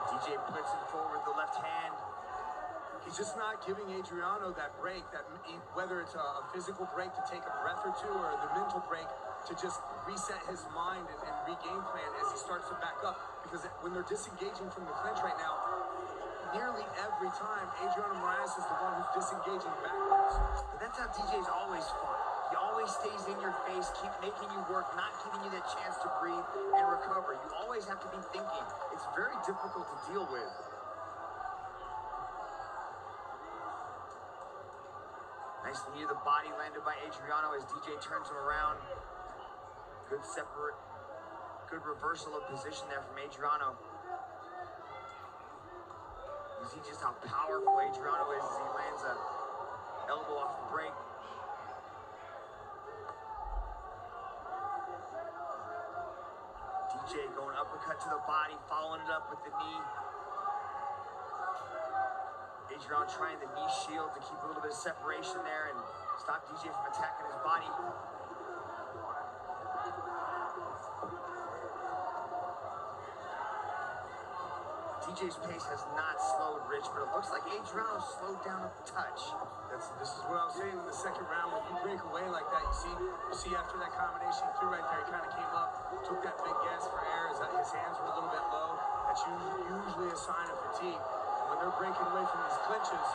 DJ blitzing forward with the left hand. He's just not giving Adriano that break, whether it's a physical break to take a breath or two, or the mental break to just reset his mind and regain plan as he starts to back up. Because when they're disengaging from the clinch right now, nearly every time Adriano Moraes is the one who's disengaging backwards. But that's how DJ's always fought. He always stays in your face, keep making you work, not giving you that chance to breathe and recover. You always have to be thinking. It's very difficult to deal with. Nice knee to the body landed by Adriano as DJ turns him around. Good reversal of position there from Adriano. You see just how powerful Adriano is as he lands a elbow off the break. DJ going uppercut to the body, following it up with the knee. Adriano trying the knee shield to keep a little bit of separation there and stop DJ from attacking his body. DJ's pace has not slowed, Rich, but it looks like Adriano slowed down a touch. This is what I was saying in the 2nd round. When you break away like that, you see after that combination he threw right there, he kind of came up, took that big gas for air, as his hands were a little bit low. That's usually a sign of fatigue. And when they're breaking away from these clinches,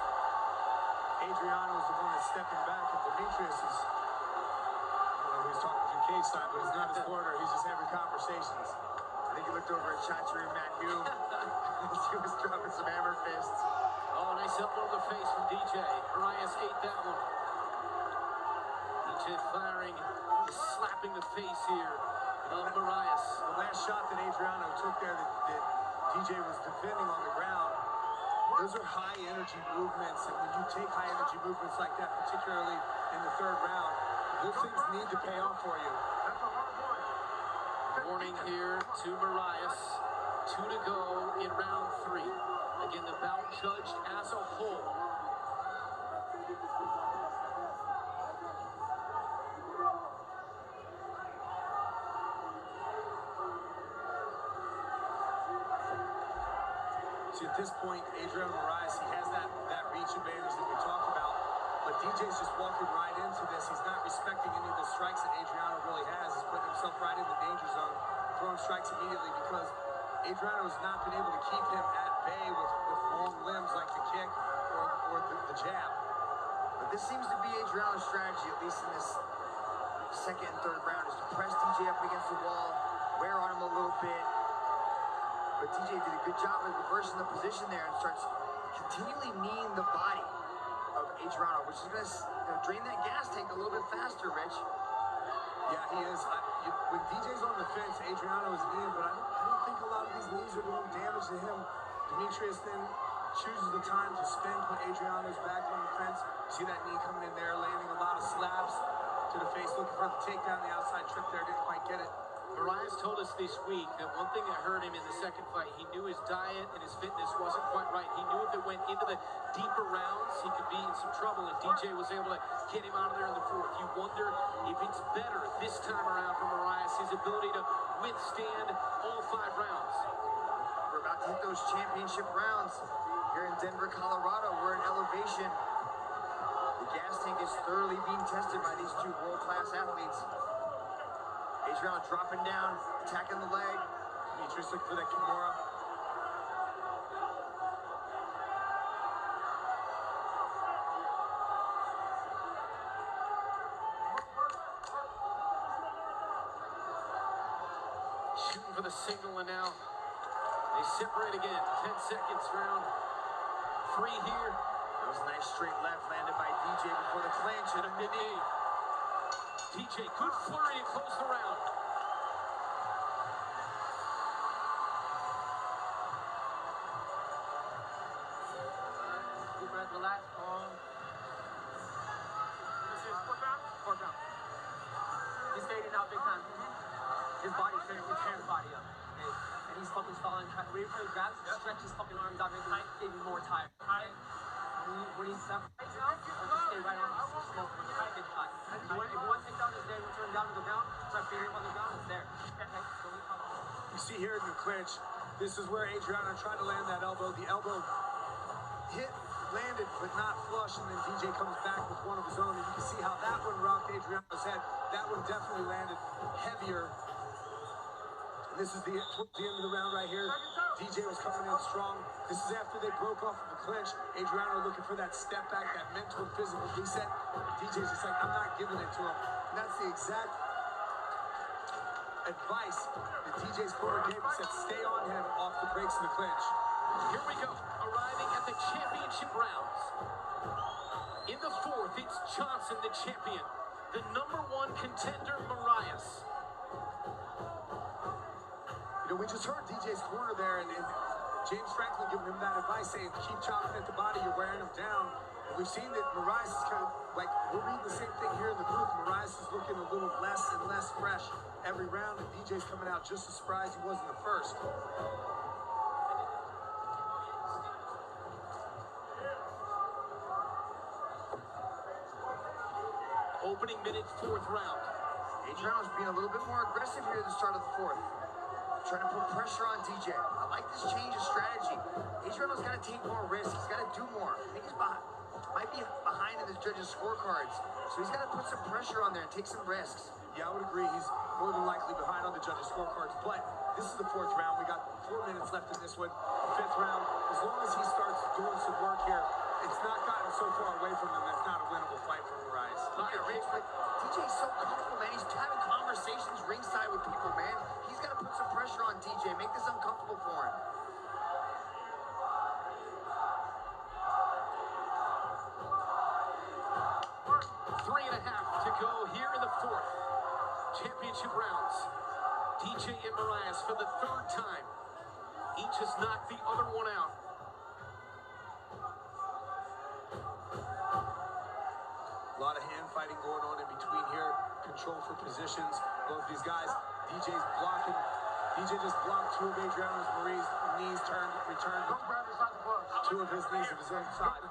Adriano is the one that's stepping back, and Demetrius is, I don't know who he's talking to cage side, but he's not his corner. He's just having conversations. I think he looked over at Chatri and Matt Hume as he was dropping some hammer fists. Oh, nice elbow to the face from DJ. Moraes ate that one. DJ firing, slapping the face here of Moraes. The last shot that Adriano took there that DJ was defending on the ground, those are high energy movements, and when you take high energy movements like that, particularly in the 3rd round, those things need to pay off for you. Warning here to Moraes. 2 to go in round 3. Again, the bout judged as a whole. See, at this point, Adriano Moraes, he has that reach advantage that we talked about, but DJ's just walking right into this. He's not respecting any of the strikes that Adriano really has. He's putting himself right in the danger zone, throwing strikes immediately because Adriano has not been able to keep him at bay with long limbs like the kick or the jab. But this seems to be Adriano's strategy, at least in this 2nd and 3rd round, is to press DJ up against the wall, wear on him a little bit, But DJ did a good job of reversing the position there and starts continually kneeing the body of Adriano, which is going to drain that gas tank a little bit faster, Rich. Yeah, he is. When DJ's on the fence, Adriano is kneeing, but I don't think a lot of these knees are doing damage to him. Demetrius then chooses the time to spin, put Adriano's back on the fence. See that knee coming in there, landing a lot of slaps to the face, looking for the takedown, the outside trip there, didn't quite get it. Marias told us this week that one thing that hurt him in the second fight, he knew his diet and his fitness wasn't quite right. He knew if it went into the deeper rounds, he could be in some trouble, and DJ was able to get him out of there in the fourth. You wonder if it's better this time around for Marias, his ability to withstand all 5 rounds. We're about to hit those championship rounds here in Denver, Colorado. We're in elevation. The gas tank is thoroughly being tested by these 2 world-class athletes. Adriano dropping down, attacking the leg. Demetrius looking for that Kimura. Shooting for the signal, and now they separate again. 10 seconds, round 3 here. That was a nice straight left landed by DJ before the clinch and a mid knee. DJ, good flurry to close the round. Deep breath, relax. This is fourth round. He's fading out big time. His body's trying to tear his body up. Okay? And he's fucking stalling, trying to wait for his grabs, stretch his fucking arms out, making him even more tired. Okay? When he separates now, just stay right on him. Smoke, get shot. If one takedown is there, we turn down to the ground, start feeding him on the ground, it's there. Okay? So we come on. You see here in the clinch, this is where Adriano tried to land that elbow. The elbow hit, landed, but not flush, and then DJ comes back with one of his own, and you can see how that one rocked Adriano's head. That one definitely landed heavier. And this is towards the end of the round right here. DJ was coming in strong. This is after they broke off of the clinch. Adriano looking for that step back, that mental and physical reset. DJ's just like, I'm not giving it to him. And that's the exact advice that DJ's corner gave him. Said, stay on him off the brakes of the clinch. Here we go, arriving at the championship rounds. In the fourth, it's Johnson, the champion. The #1 contender, Marias. You know, we just heard DJ's corner there, and James Franklin giving him that advice, saying, keep chopping at the body, you're wearing him down. And we've seen that Marias is kind of, like, we're reading the same thing here in the booth. Marias is looking a little less and less fresh every round, and DJ's coming out just as surprised he was in the first. Opening minute, 4th round. Adriano's being a little bit more aggressive here at the start of the 4th. Trying to put pressure on DJ. I like this change of strategy. Adriano's got to take more risks. He's got to do more. I think he's might be behind in the judges' scorecards. So he's got to put some pressure on there and take some risks. Yeah, I would agree. He's more than likely behind on the judges' scorecards. But this is the 4th round. We got 4 minutes left in this one. 5th round. As long as he starts doing some work here, it's not gotten so far away from him that it's not a winnable fight for Marias. Look at Rich, but DJ's so comfortable, man. He's having conversations ringside with people, man. He's got to put some pressure on DJ, make this uncomfortable for him. Three and a half to go here in the 4th. Championship rounds. DJ and Marias for the 3rd time. Each has knocked the other one out. A lot of hand fighting going on in between here. Control for positions. Both these guys. DJ's blocking. DJ just blocked 2 of Adriano's knees, returned. Don't grab inside the gloves. 2 of his knees of his own side.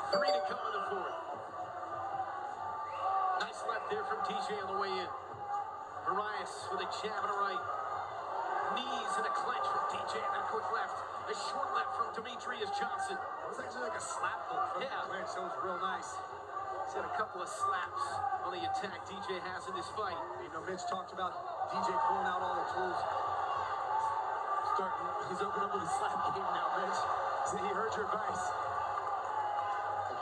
3 to come in the 4th. Nice left there from DJ on the way in. Marias with a jab and a right. Knees and a clench from DJ and a quick left. A short left from Demetrius Johnson. That was actually like a slap hook from the clinch. That was real nice. He's had a couple of slaps on the attack DJ has in this fight. You know, Mitch talked about DJ pulling out all the tools. He's opening up with a slap game now, Mitch. So he heard your advice.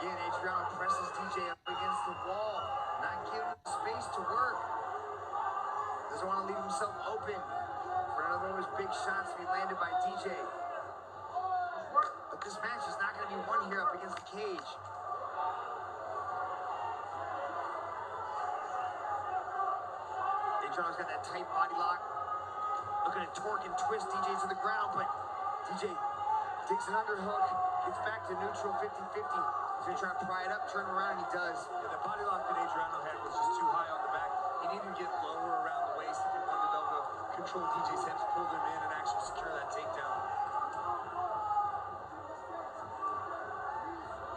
Again, Adriano presses DJ up against the wall, not giving him space to work. Doesn't want to leave himself open. for another one of those big shots to be landed by DJ. But this match is not going to be won here up against the cage. Adriano's got that tight body lock. Looking to torque and twist DJ to the ground, but DJ takes an underhook, gets back to neutral 50-50. He's going to try to pry it up, turn around, and he does. Yeah, the body lock that Adriano had was just too high on the back. He needed to get lower around the waist if he wanted to be able to control DJ's hips, pull them in, and actually secure that takedown.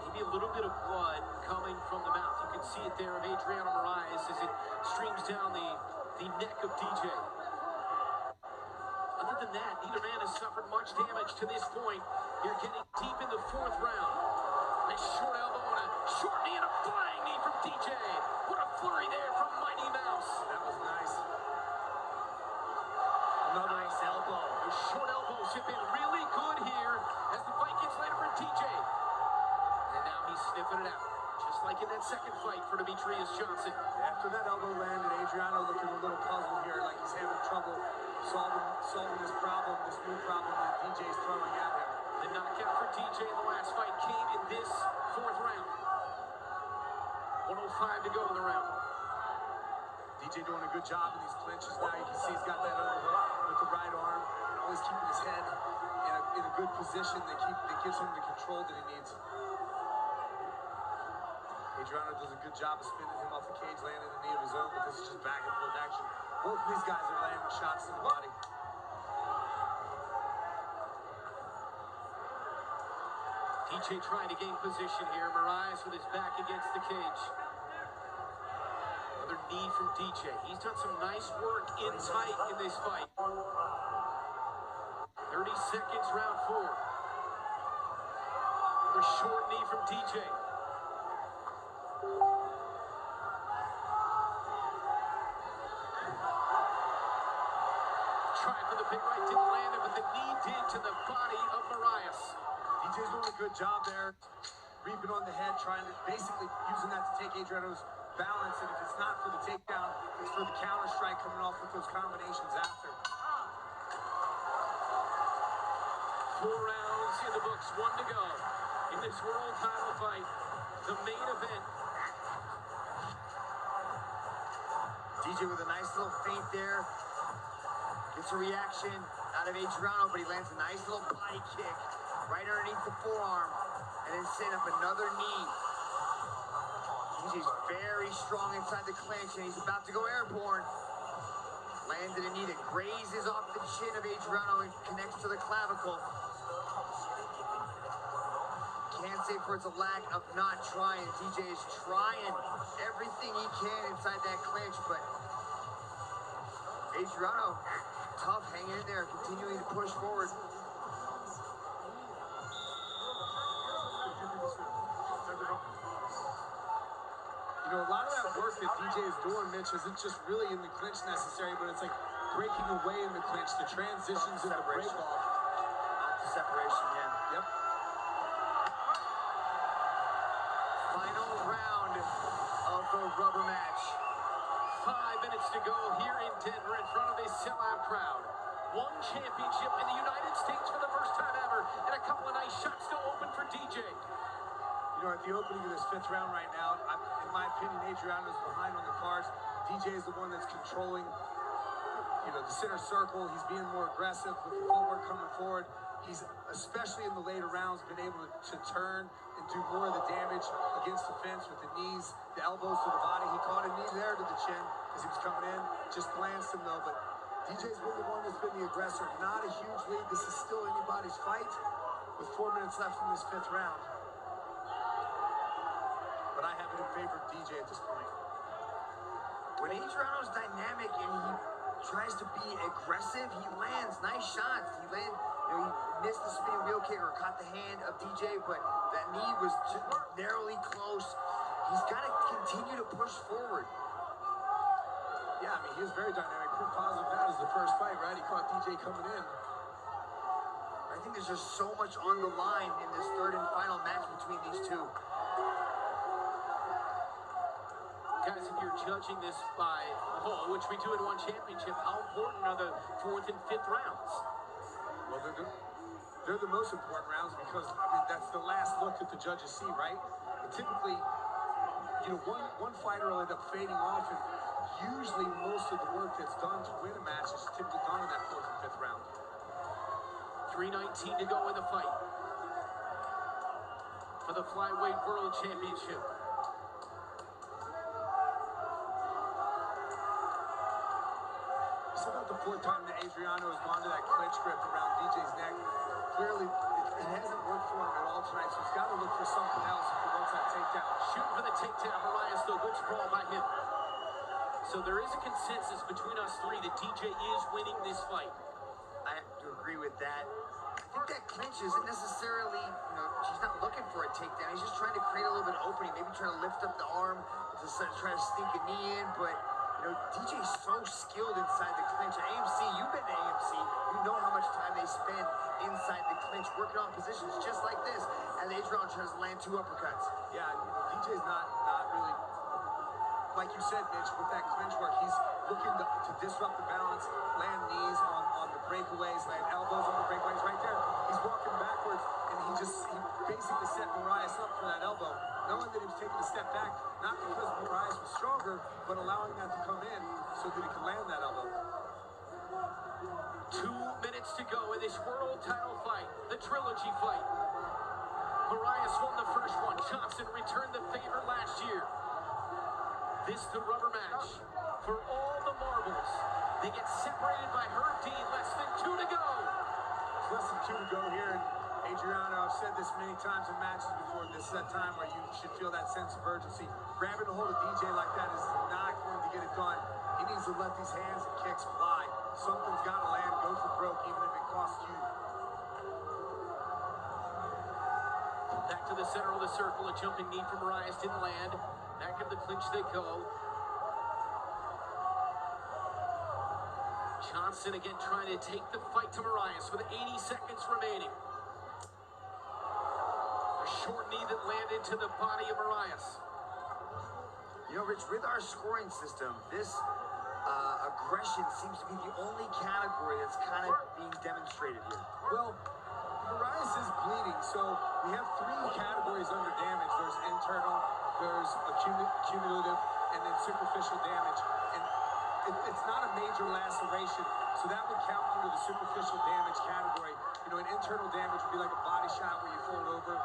Maybe a little bit of blood coming from the mouth. You can see it there of Adriano Moraes as it streams down the neck of DJ. Other than that, neither man has suffered much damage to this point. You're getting deep in the fourth round. Nice short elbow and a short knee and a flying knee from DJ. What a flurry there from Mighty Mouse. That was nice. Another nice elbow. The short elbows have been really good here as the fight gets later for DJ. And now he's sniffing it out. Just like in that second fight for Demetrius Johnson. After that elbow landed, Adriano looking a little puzzled here, like he's having trouble solving this problem, this new problem that DJ's throwing at him. The knockout for DJ in the last fight came in this fourth round. 1:05 to go in the round. DJ doing a good job in these clinches now. You can see he's got that underhook with the right arm, and always keeping his head in a good position that gives him the control that he needs. Adriano does a good job of spinning him off the cage, landing a knee of his own, but this is just back and forth action. Both of these guys are landing shots to the body. DJ trying to gain position here. Moraes with his back against the cage. Another knee from DJ. He's done some nice work in tight in this fight. 30 seconds, round 4. Another short knee from DJ. Try for the big right, didn't land it, but the knee did to the body of Moraes. DJ's doing a good job there, reaping on the head, trying to basically using that to take Adriano's balance, and if it's not for the takedown, it's for the counter strike coming off with those combinations after. 4 rounds in the books, 1 to go in this world title fight, the main event. DJ with a nice little feint there. Gets a reaction out of Adriano, but he lands a nice little body kick right underneath the forearm, and then setting up another knee. DJ's very strong inside the clinch, and he's about to go airborne. Landed a knee that grazes off the chin of Adriano and connects to the clavicle. Can't say for it's a lack of not trying. DJ is trying everything he can inside that clinch, but Adriano, tough, hanging in there, continuing to push forward. You know, a lot of that work that DJ is doing, Mitch, isn't just really in the clinch necessary, but it's like breaking away in the clinch, the transitions in the break off. The separation, yeah. Yep. Final round of the rubber match. 5 minutes to go here in Denver in front of a sellout crowd. 1 championship in the United States for the first time ever, and a couple of nice shots to open for DJ. You know, at the opening of this 5th round right now, in my opinion, Adriano is behind on the cards. DJ is the one that's controlling, you know, the center circle. He's being more aggressive with the footwork coming forward. He's, especially in the later rounds, been able to turn and do more of the damage against the fence with the knees, the elbows to the body. He caught a knee there to the chin as he was coming in. Just glanced him, though. But DJ's been the one that's been the aggressor. Not a huge lead. This is still anybody's fight with 4 minutes left in this 5th round. But I have it in favor of DJ at this point. When Adriano's dynamic and he tries to be aggressive, he lands nice shots. He missed the spinning wheel kick or caught the hand of DJ, but that knee was just narrowly close. He's got to continue to push forward. Yeah, I mean, he was very dynamic. Proof positive that is the first fight, right? He caught DJ coming in. I think there's just so much on the line in this 3rd and final match between these two. Guys, if you're judging this by, which we do in one championship, how important are the 4th and 5th rounds? Well, they're the most important rounds because, I mean, that's the last look that the judges see, right? And typically, you know, one fighter will end up fading off, and usually most of the work that's done to win a match is typically done in that 4th and 5th round. 3:19 to go in the fight for the Flyweight World Championship. It's about the 4th time that Adriano has gone to that clinch grip around DJ's neck. Clearly, it hasn't worked for him at all tonight, so he's got to look for something else if he wants that takedown. Shooting for the takedown, Mariah, still good sprawl by him. So there is a consensus between us three that DJ is winning this fight. I have to agree with that. I think that clinch isn't necessarily, she's not looking for a takedown. He's just trying to create a little bit of opening, maybe trying to lift up the arm to try to sneak a knee in. But, DJ's so skilled inside the clinch. At AMC, you've been to AMC, you know how much time they spend inside the clinch, working on positions just like this, as Adrian tries to land 2 uppercuts. Yeah, DJ's not really, like you said, Mitch, with that clinch work, he's looking to disrupt the balance, land knees on the breakaways, land elbows on the breakaways right there. He's walking backwards, and he basically set Moraes up for that elbow, knowing that he was taking a step back, not because Moraes was stronger, but allowing that to come in so that he could land that elbow. 2 minutes to go in this world title fight, the trilogy fight. Moraes won the first one. Johnson returned the favor last year. This the rubber match for all the marbles. They get separated by Herb Dean. Less than 2 to go. It's less than 2 to go here. And Adriano, I've said this many times in matches before. This is that time where you should feel that sense of urgency. Grabbing a hold of DJ like that is not going to get it done. He needs to let these hands and kicks fly. Something's got to land. Go for broke, even if it costs you. Back to the center of the circle. A jumping knee from Moraes didn't land. Back in the clinch they go. Johnson again trying to take the fight to Moraes with 80 seconds remaining. A short knee that landed to the body of Moraes. Rich, with our scoring system, this aggression seems to be the only category that's kind of being demonstrated here. Well, Moraes is bleeding, so we have 3 categories under damage. There's internal, there's cumulative, and then superficial damage. And it's not a major laceration, so that would count under the superficial damage category. An internal damage would be like a body shot where you fold over.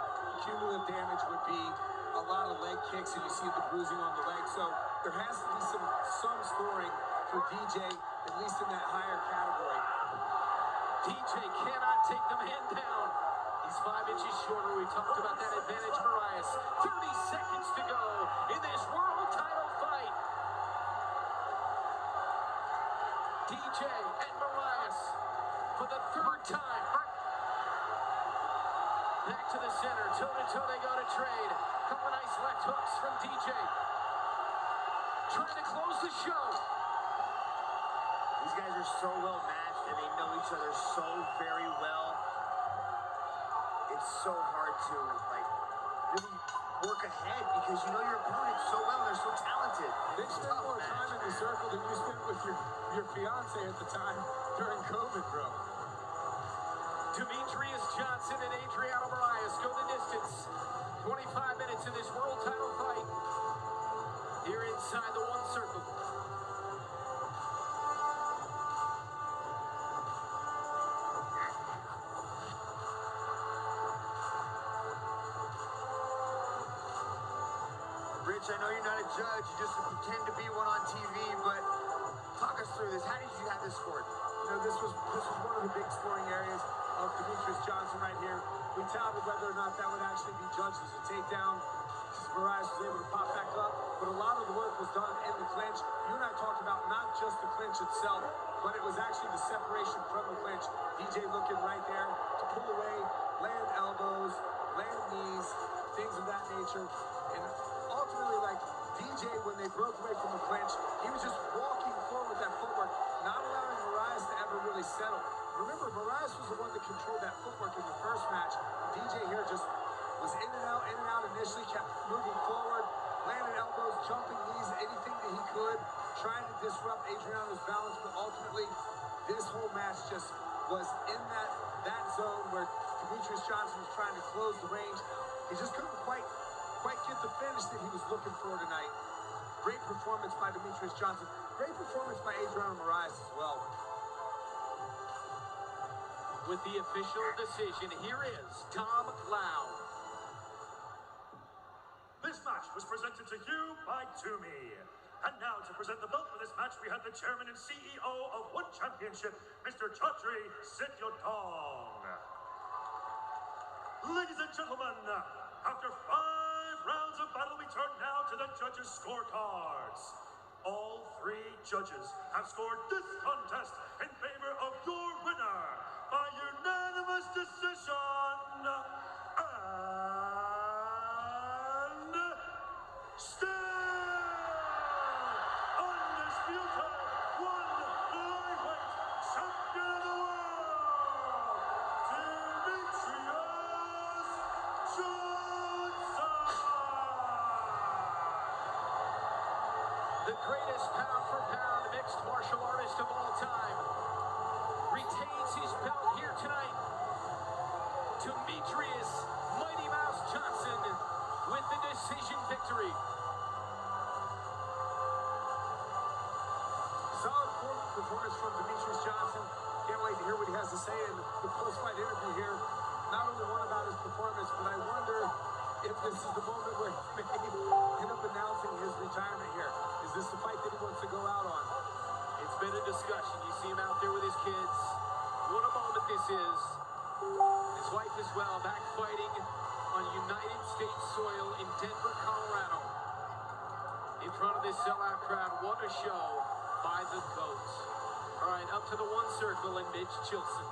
Cumulative damage would be a lot of leg kicks, and you see the bruising on the leg. So there has to be some scoring for DJ, at least in that higher category. DJ cannot take the man down. He's 5 inches shorter. We talked about that advantage, Moraes. 30 seconds to go in this world title fight. DJ and Moraes for the 3rd time. Back to the center. Toe-to-toe they go to trade. Couple nice left hooks from DJ. Trying to close the show. These guys are so well matched, and they know each other so very well. It's so hard to really work ahead because you know your opponent so well and they're so talented. They spent more time in the circle than you spent with your fiance at the time during COVID, bro. Demetrius Johnson and Adriano Moraes go the distance. 25 minutes in this world title fight here inside the one circle. Rich, I know you're not a judge, you just pretend to be one on TV, but talk us through this. How did you have this scored? This was one of the big scoring areas of Demetrius Johnson right here. We touted whether or not that would actually be judged as a takedown. Moraes was able to pop back up, but a lot of the work was done in the clinch. You and I talked about not just the clinch itself, but it was actually the separation from the clinch. DJ looking right there to pull away, land elbows, land knees, things of that nature. And ultimately, DJ, when they broke away from the clinch, he was just walking forward with that footwork, not allowing Moraes to ever really settle. Remember, Moraes was the one that controlled that footwork in the first match. DJ here just was in and out initially, kept moving forward, landed elbows, jumping knees, anything that he could, trying to disrupt Adriano's balance, but ultimately, this whole match just was in that zone where Demetrius Johnson was trying to close the range. He just couldn't quite get the finish that he was looking for tonight. Great performance by Demetrius Johnson. Great performance by Adriano Moraes as well. With the official decision, here is Tom Lau. This match was presented to you by Toomey. And now to present the belt for this match, we have the chairman and CEO of One Championship, Mr. Chatri Sityodtong. Ladies and gentlemen, after 5 rounds of battle, we turn now to the judges' scorecards. All 3 judges have scored this contest in favor of your winner by unanimous decision. And still undisputed one lightweight champion of the world, Demetrius Johnson. The greatest pound-for-pound mixed martial artist of all time retains his belt here tonight. Demetrius Mighty Mouse Johnson with the decision victory. Solid performance from Demetrius Johnson. Can't wait to hear what he has to say in the post-fight interview here. Not only one about his performance, but I wonder if this is the moment where he may end up announcing his retirement here. Is this the fight that he wants to go out on? It's been a discussion. You see him out there with his kids. What a moment this is. His wife as well, back fighting on United States soil in Denver, Colorado. In front of this sellout crowd, what a show by the GOAT. All right, up to the one circle and Mitch Chilson.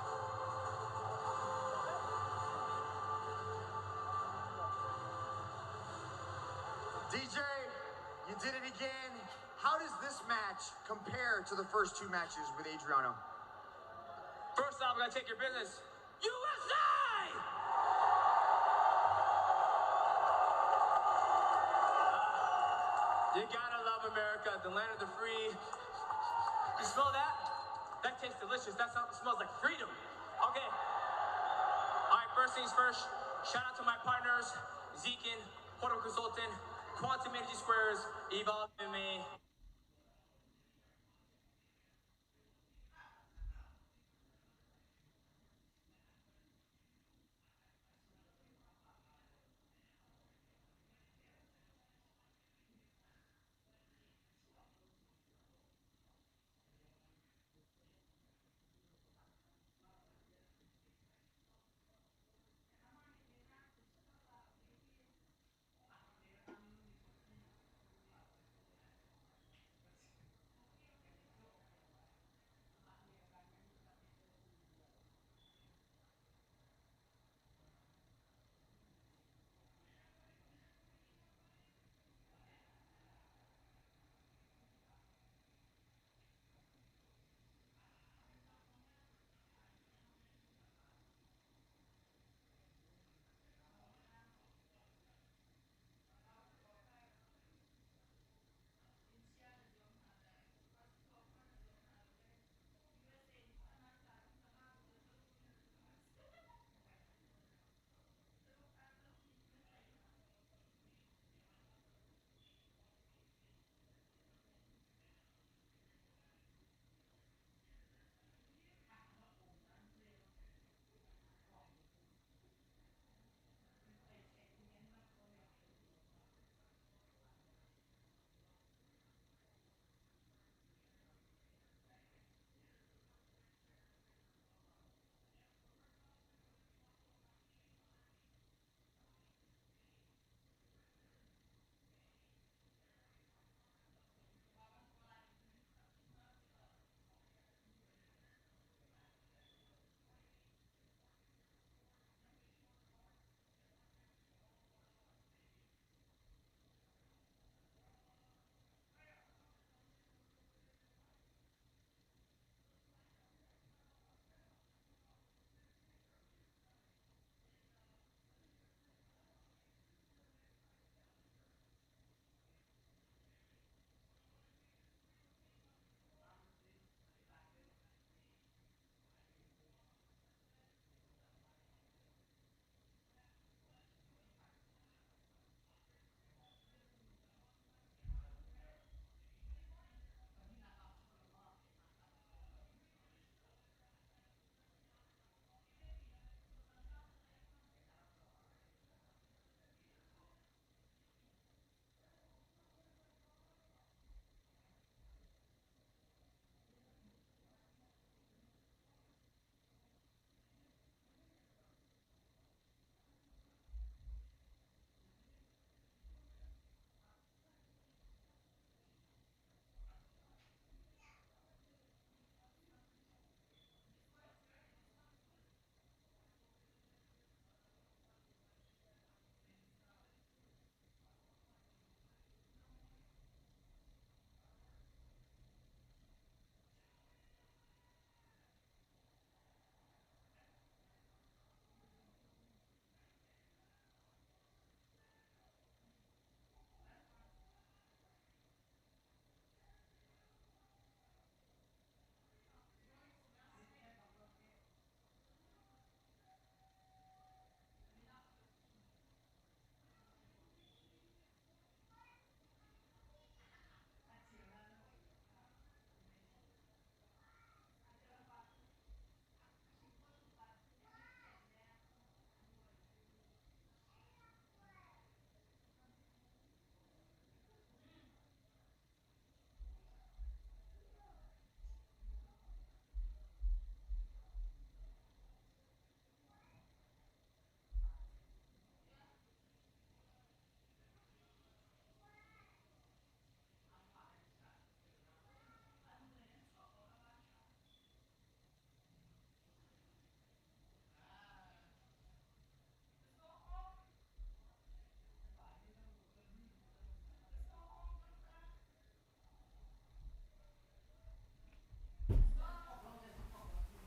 DJ, you did it again. How does this match compare to the first 2 matches with Adriano? First off, we're gonna take your business. USA! You gotta love America, the land of the free. You smell that? That tastes delicious. That smells like freedom. Okay. All right, first things first. Shout out to my partners, Zekin, Portal Consultant, Quantum Energy Squares, Evolve MMA,